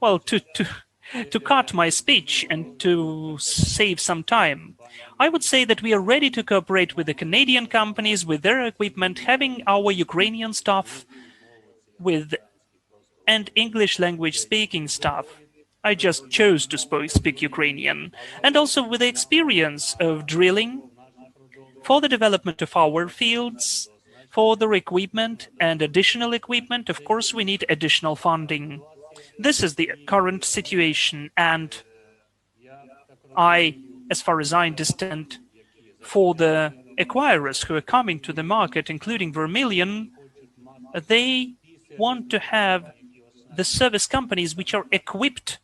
well, to cut my speech and to save some time? I would say that we are ready to cooperate with the Canadian companies, with their equipment, having our Ukrainian staff and English language speaking staff. I just chose to speak Ukrainian, and also with the experience of drilling for the development of our fields, for their equipment and additional equipment. Of course, we need additional funding. This is the current situation, and as far as I understand, for the acquirers who are coming to the market, including Vermilion, they want to have the service companies which are equipped,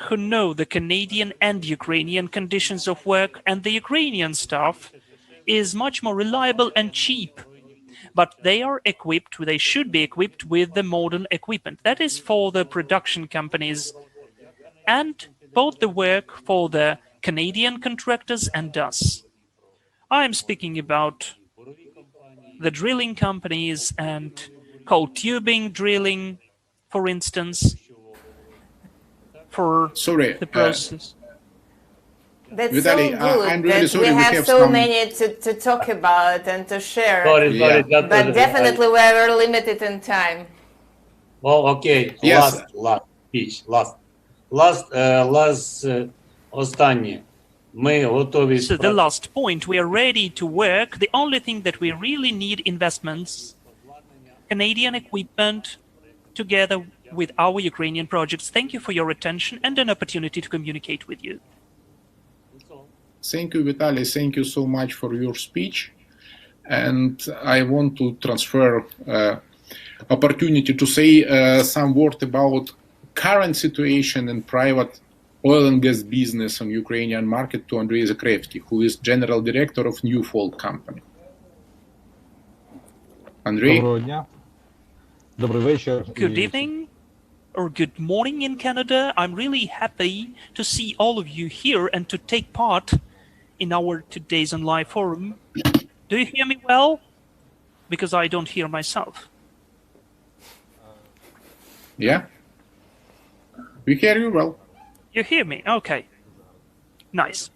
who know the Canadian and Ukrainian conditions of work, and the Ukrainian staff is much more reliable and cheap. But they are equipped, they should be equipped with the modern equipment. That is for the production companies and both the work for the Canadian contractors and us. I'm speaking about the drilling companies and coal tubing drilling, for instance, for the process. That's Vitaliy, so good I'm really that sorry, we have so some... many to talk about and to share. Sorry, but definitely we are limited in time. Well, okay. Yes. Last speech. Останнє. Ми готові. So the last point, we are ready to work. The only thing that we really need investments, Canadian equipment, together with our Ukrainian projects. Thank you for your attention and an opportunity to communicate with you. Thank you, Vitaliy. Thank you so much for your speech. And I want to transfer opportunity to say some word about current situation in private oil and gas business on Ukrainian market to Andrei Zakrevsky, who is General Director of New Folk Company. Andrei? Доброго дня. Добрий вечір. Good evening or good morning in Canada. I'm really happy to see all of you here and to take part in our today's online forum. Do you hear me well? Because I don't hear myself. Yeah? We hear you well. You hear me? Okay. Nice.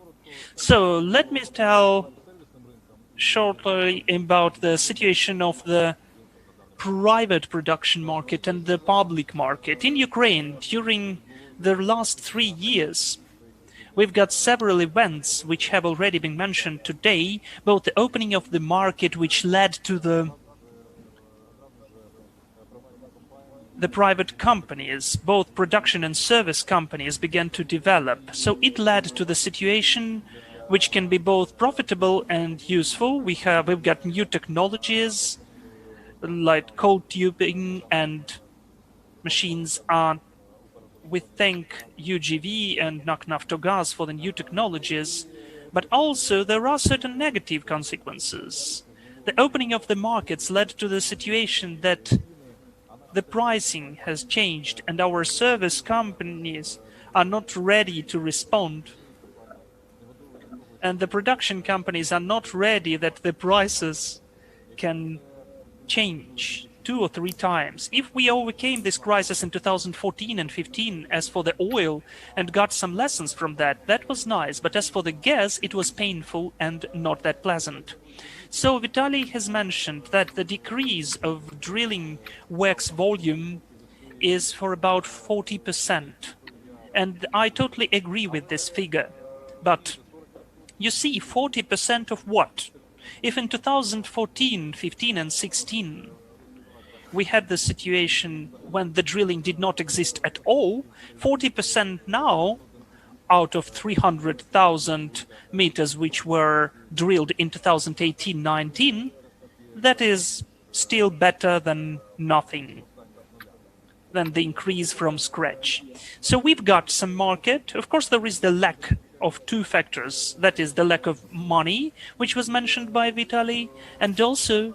So let me tell shortly about the situation of the private production market and the public market. In Ukraine, during the last 3 years, we've got several events which have already been mentioned today, both the opening of the market, which led to the private companies, both production and service companies, began to develop. So it led to the situation which can be both profitable and useful. We've got new technologies like coal tubing and machines. We thank UGV and Naftogaz for the new technologies, but also there are certain negative consequences. The opening of the markets led to the situation that the pricing has changed and our service companies are not ready to respond. And the production companies are not ready that the prices can change 2 or 3 times. If we overcame this crisis in 2014 and 15 as for the oil and got some lessons from that, that was nice. But as for the gas, it was painful and not that pleasant. So Vitaliy has mentioned that the decrease of drilling works volume is for about 40%. And I totally agree with this figure. But you see, 40% of what? If in 2014, 15 and 16, we had the situation when the drilling did not exist at all, 40% now out of 300,000 meters which were drilled in 2018-19, that is still better than nothing, than the increase from scratch. So we've got some market. Of course, there is the lack of 2 factors. That is the lack of money, which was mentioned by Vitaliy, and also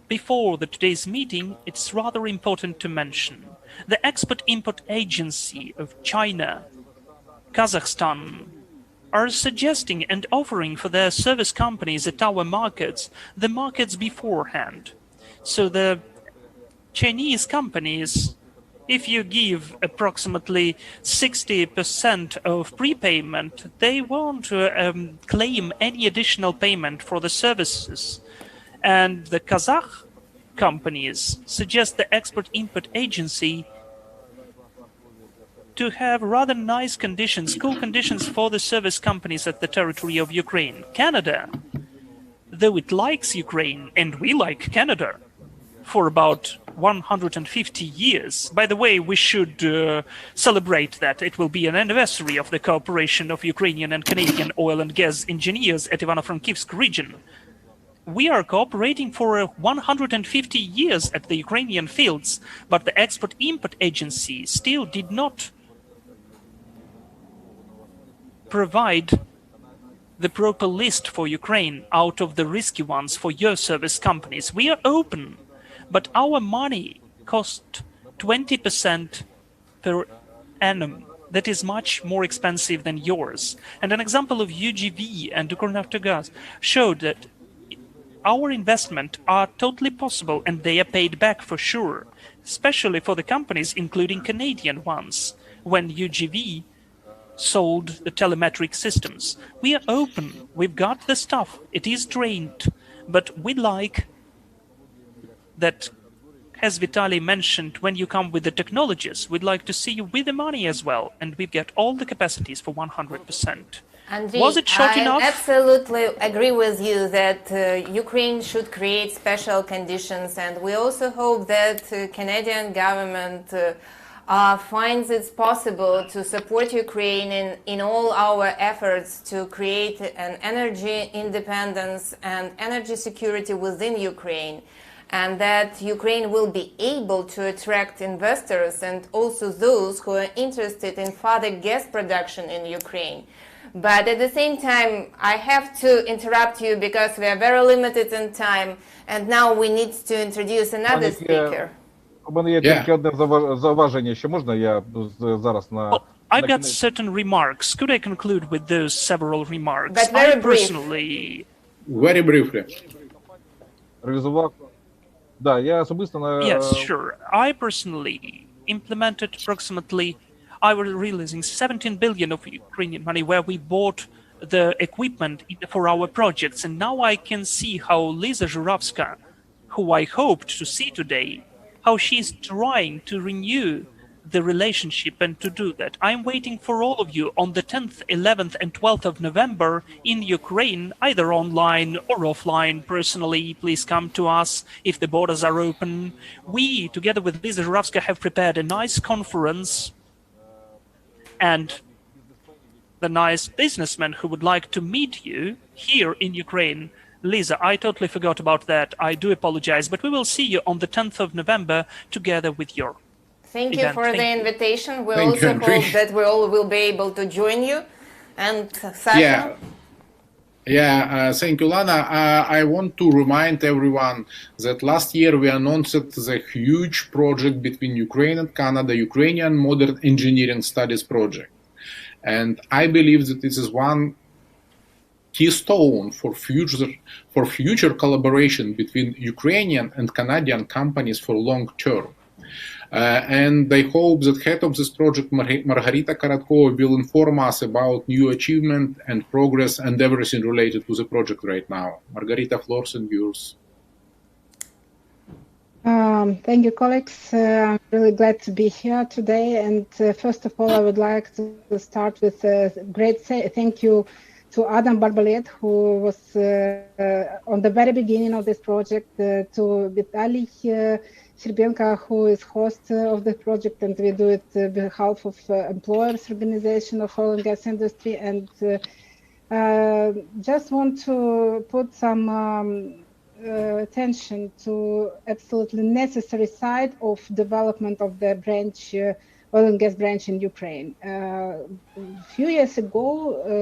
before today's meeting, it's rather important to mention the Export-Import Agency of China, Kazakhstan, are suggesting and offering for their service companies at our markets the markets beforehand. So the Chinese companies, if you give approximately 60% of prepayment, they won't claim any additional payment for the services. And the Kazakh companies suggest the Export-Import Agency to have rather nice conditions, cool conditions for the service companies at the territory of Ukraine. Canada, though it likes Ukraine, and we like Canada, for about 150 years. By the way, we should celebrate that. It will be an anniversary of the cooperation of Ukrainian and Canadian oil and gas engineers at Ivano-Frankivsk region. We are cooperating for 150 years at the Ukrainian fields, but the Export-Import Agency still did not provide the proper list for Ukraine out of the risky ones for your service companies. We are open, but our money cost 20% per annum. That is much more expensive than yours. And an example of UGV and Naftogaz showed that our investment are totally possible and they are paid back for sure, especially for the companies, including Canadian ones, when UGV sold the telemetric systems. We are open, we've got the stuff, it is trained, but we like that, as Vitaliy mentioned, when you come with the technologies, we'd like to see you with the money as well, and we've got all the capacities for 100%. Andriy, Was it short enough? I absolutely agree with you that Ukraine should create special conditions, and we also hope that Canadian government finds it possible to support Ukraine in all our efforts to create an energy independence and energy security within Ukraine, and that Ukraine will be able to attract investors and also those who are interested in further gas production in Ukraine. But at the same time, I have to interrupt you because we are very limited in time, and now we need to introduce another speaker. У мене є тільки одне зауваження, що можна я зараз на... I've got certain remarks. Could I conclude with those several remarks? But very I personally... Very briefly. Реалізував... Да, я особисто на... Yes, sure. I personally implemented approximately... I was releasing 17 billion of Ukrainian money where we bought the equipment for our projects. And now I can see how Liza Zhuravska, who I hoped to see today, how she's trying to renew the relationship and to do that. I'm waiting for all of you on the 10th, 11th and 12th of November in Ukraine, either online or offline. Personally, please come to us if the borders are open. We, together with Liza Zhuravska, have prepared a nice conference, and the nice businessman who would like to meet you here in Ukraine. Lisa, I totally forgot about that. I do apologize, but we will see you on the 10th of November together with your Thank event. You for the invitation. We Thank also you, hope that we all will be able to join you. And Sasha? Thank you, Lana. I want to remind everyone that last year we announced the huge project between Ukraine and Canada, Ukrainian Modern Engineering Studies project. And I believe that this is one keystone for future collaboration between Ukrainian and Canadian companies for long term. And I hope that head of this project, Margarita Korotkova, will inform us about new achievement and progress and everything related to the project right now. Margarita, floors and yours. Thank you, colleagues. I'm really glad to be here today. And first of all, I would like to start with a great thank you to Adam Barbolet, who was on the very beginning of this project, to Vitaliy Shcherbenko, who is host of the project, and we do it on behalf of employers' organization of oil and gas industry. And just want to put some attention to absolutely necessary side of development of the branch, oil and gas branch in Ukraine. A few years ago,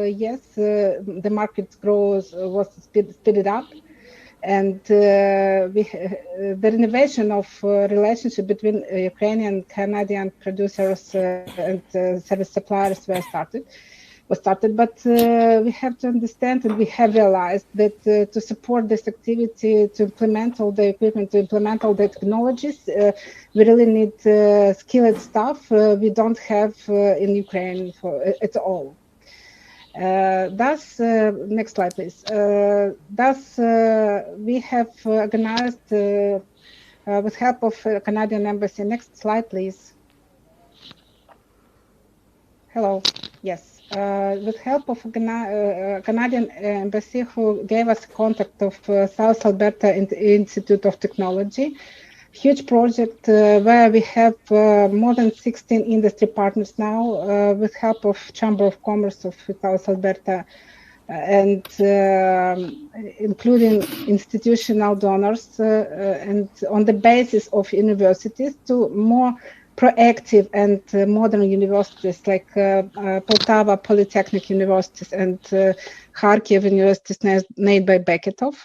yes, the market growth was speeded up, and the renovation of relationship between Ukrainian and Canadian producers and service suppliers were started. was started. But we have to understand, and we have realized that to support this activity, to implement all the equipment, to implement all the technologies, we really need skilled staff we don't have in Ukraine at all. Thus, next slide, please. Thus, we have organized with help of Canadian Embassy. Next slide, please. Hello. Yes. With help of Canadian Embassy, who gave us contact of South Alberta Institute of Technology, huge project where we have more than 16 industry partners now, with help of Chamber of Commerce of South Alberta, and including institutional donors, and on the basis of universities to more proactive and modern universities like Poltava Polytechnic Universities and Kharkiv universities made by Beketov.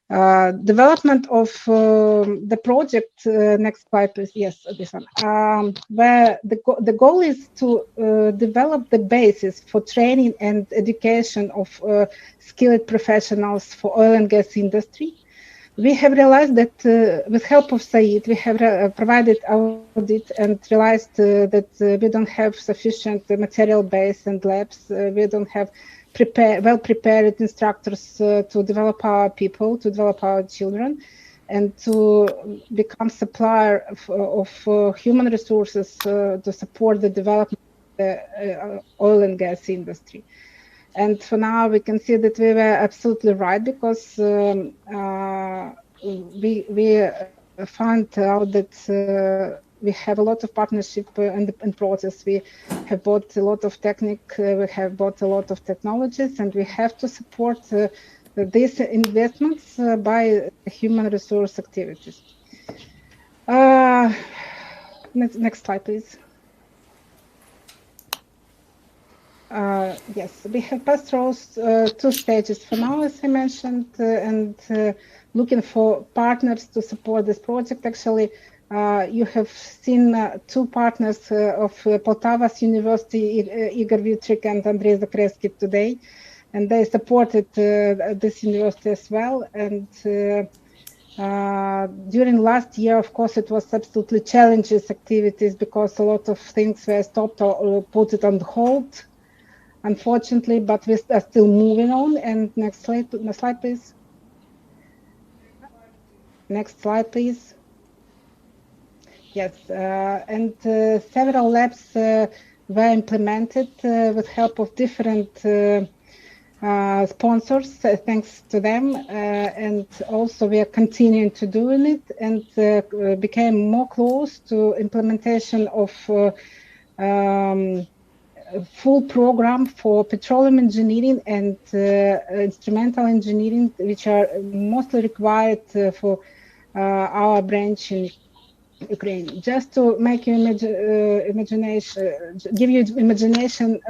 Development of the project, next slide please, yes, this one, where the goal is to develop the basis for training and education of skilled professionals for oil and gas industry. We have realized that with help of Said, we have provided audit and realized that we don't have sufficient material base and labs. We don't have well-prepared instructors to develop our people, to develop our children, and to become supplier of human resources to support the development of the oil and gas industry. And for now, we can see that we were absolutely right, because we found out that we have a lot of partnership in process. We have bought a lot of technique, we have bought a lot of technologies, and we have to support these investments by human resource activities. Next slide, please. Yes, we have passed through 2 stages for now, as I mentioned, and looking for partners to support this project. Actually, you have seen 2 partners of Poltava's University, Igor Vitrik and Andrei Zakreski today, and they supported this university as well. And during last year, of course, it was absolutely challenging activities because a lot of things were stopped or put it on hold, unfortunately, but we are still moving on. And next slide please. Next slide, please. Yes, and several labs were implemented with help of different sponsors, thanks to them, and also we are continuing to doing it, and became more close to implementation of full program for petroleum engineering and instrumental engineering, which are mostly required for our branch in Ukraine. Just to make you give you imagination,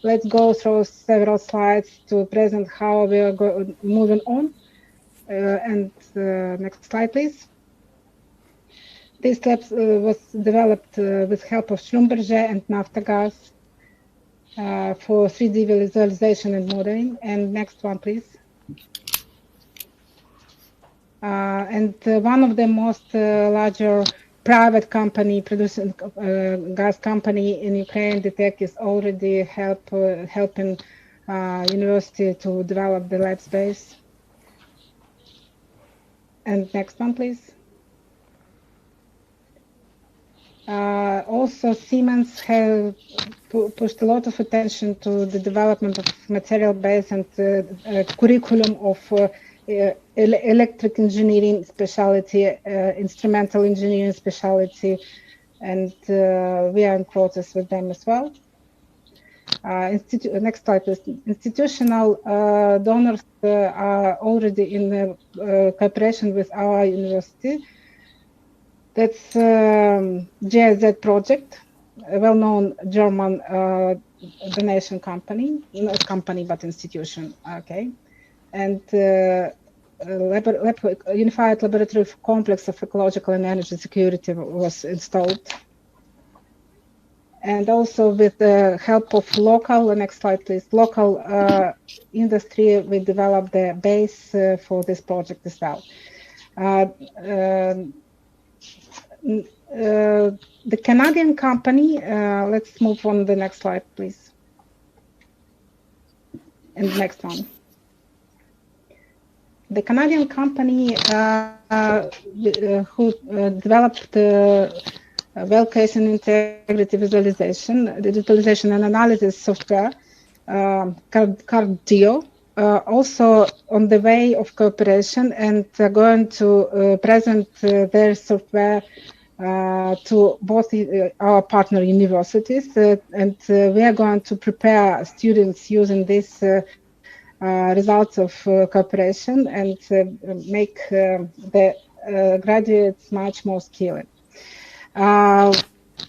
let's go through several slides to present how we are moving on. And next slide, please. This lab was developed with help of Schlumberger and Naftogaz for 3D visualization and modeling. And next one, please. And one of the most larger private company producing gas company in Ukraine, DTEC, is already helping university to develop the lab space. And next one, please. Also, Siemens have pushed a lot of attention to the development of material base and curriculum of electric engineering specialty, instrumental engineering specialty, and we are in process with them as well. Next slide, please. Institutional donors are already in cooperation with our university. That's GIZ project, a well-known German donation company, not company but institution. Okay. And unified laboratory complex of ecological and energy security was installed. and also with the help of local, next slide please, local industry, we developed the base for this project as well. The Canadian company, let's move on the next slide, please. And the next one. The Canadian company who developed well-location integrity visualization, digitalization and analysis software, Cardio, also on the way of cooperation, and going to present their software to both our partner universities, and we are going to prepare students using this results of cooperation and make the graduates much more skilled.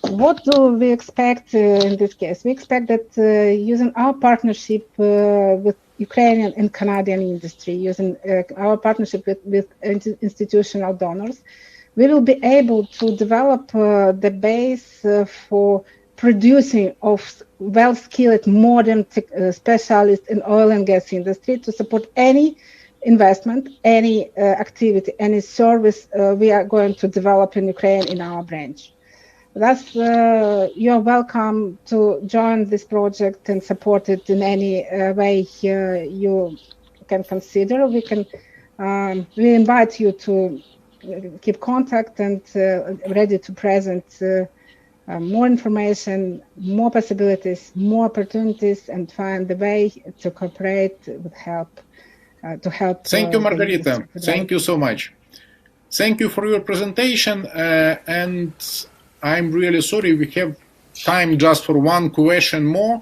What do we expect in this case? We expect that using our partnership with Ukrainian and Canadian industry, using our partnership with institutional donors, we will be able to develop the base for producing of well-skilled modern specialists in oil and gas industry to support any investment, any activity, any service we are going to develop in Ukraine in our branch. Thus, you're welcome to join this project and support it in any way you can consider. We invite you to keep contact and ready to present more information, more possibilities, more opportunities, and find the way to cooperate with help. To help. Thank you, Margarita. Thank you so much. Thank you for your presentation. And I'm really sorry we have time just for one question more.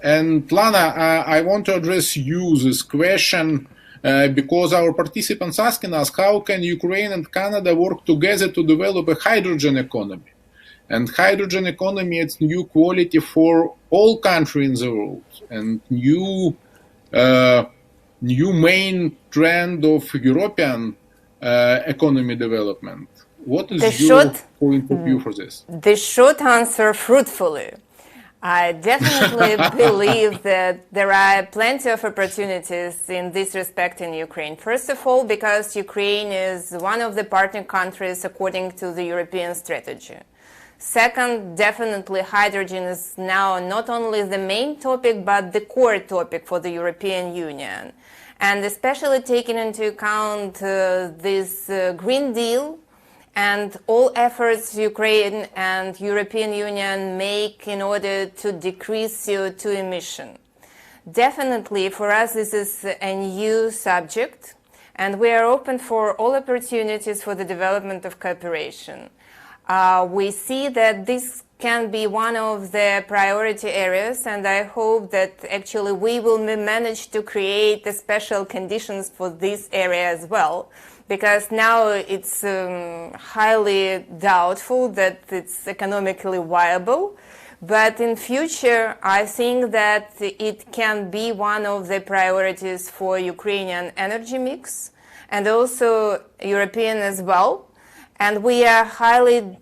And Lana, I want to address you this question because our participants asking us how can Ukraine and Canada work together to develop a hydrogen economy. And hydrogen economy, it's new quality for all countries in the world and new main trend of European economy development. What is your point of view for this? The short answer, fruitfully. I definitely believe that there are plenty of opportunities in this respect in Ukraine. First of all, because Ukraine is one of the partner countries according to the European strategy. Second, definitely hydrogen is now not only the main topic, but the core topic for the European Union. And especially taking into account this Green Deal and all efforts Ukraine and European Union make in order to decrease CO2 emission. Definitely for us this is a new subject, and we are open for all opportunities for the development of cooperation. We see that this can be one of the priority areas, and I hope that actually we will manage to create the special conditions for this area as well, because now it's highly doubtful that it's economically viable. But in future, I think that it can be one of the priorities for Ukrainian energy mix and also European as well. And we are highly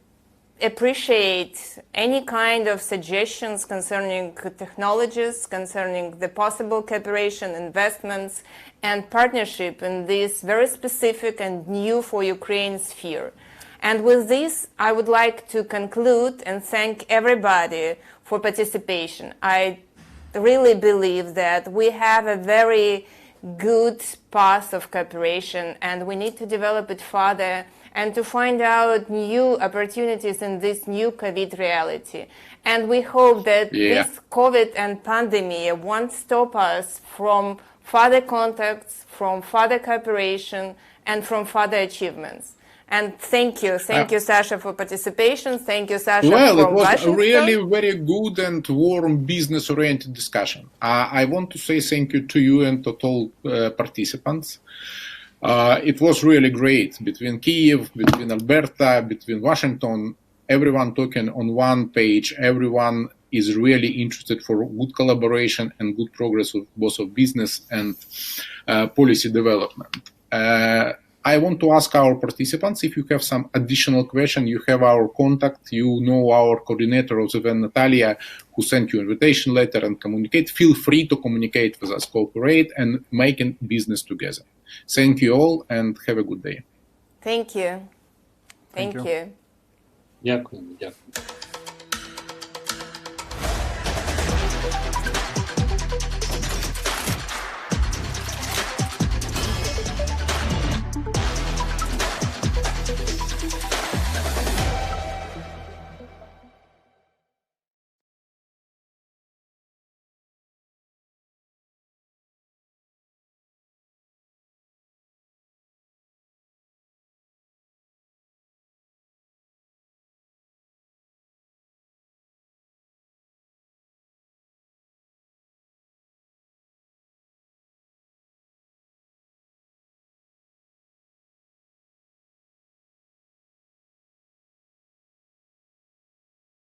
appreciate any kind of suggestions concerning technologies, concerning the possible cooperation, investments, and partnership in this very specific and new for Ukraine sphere. And with this, I would like to conclude and thank everybody for participation. I really believe that we have a very good path of cooperation, and we need to develop it further and to find out new opportunities in this new COVID reality. And we hope that this COVID and pandemic won't stop us from further contacts, from further cooperation, and from further achievements. And thank you, Sasha, for participation. Thank you, Sasha, well, from Washington. Well, it was a really very good and warm business-oriented discussion. I want to say thank you to you and to all participants. It was really great between Kyiv, between Alberta, between Washington, everyone talking on one page. Everyone is really interested for good collaboration and good progress of both of business and policy development. I want to ask our participants, if you have some additional question, you have our contact, you know our coordinator of the event, Natalia, who sent you invitation letter and communicate. Feel free to communicate with us, cooperate, and making business together. Thank you all and have a good day. Thank you. Thank you. Дякую. Дякую.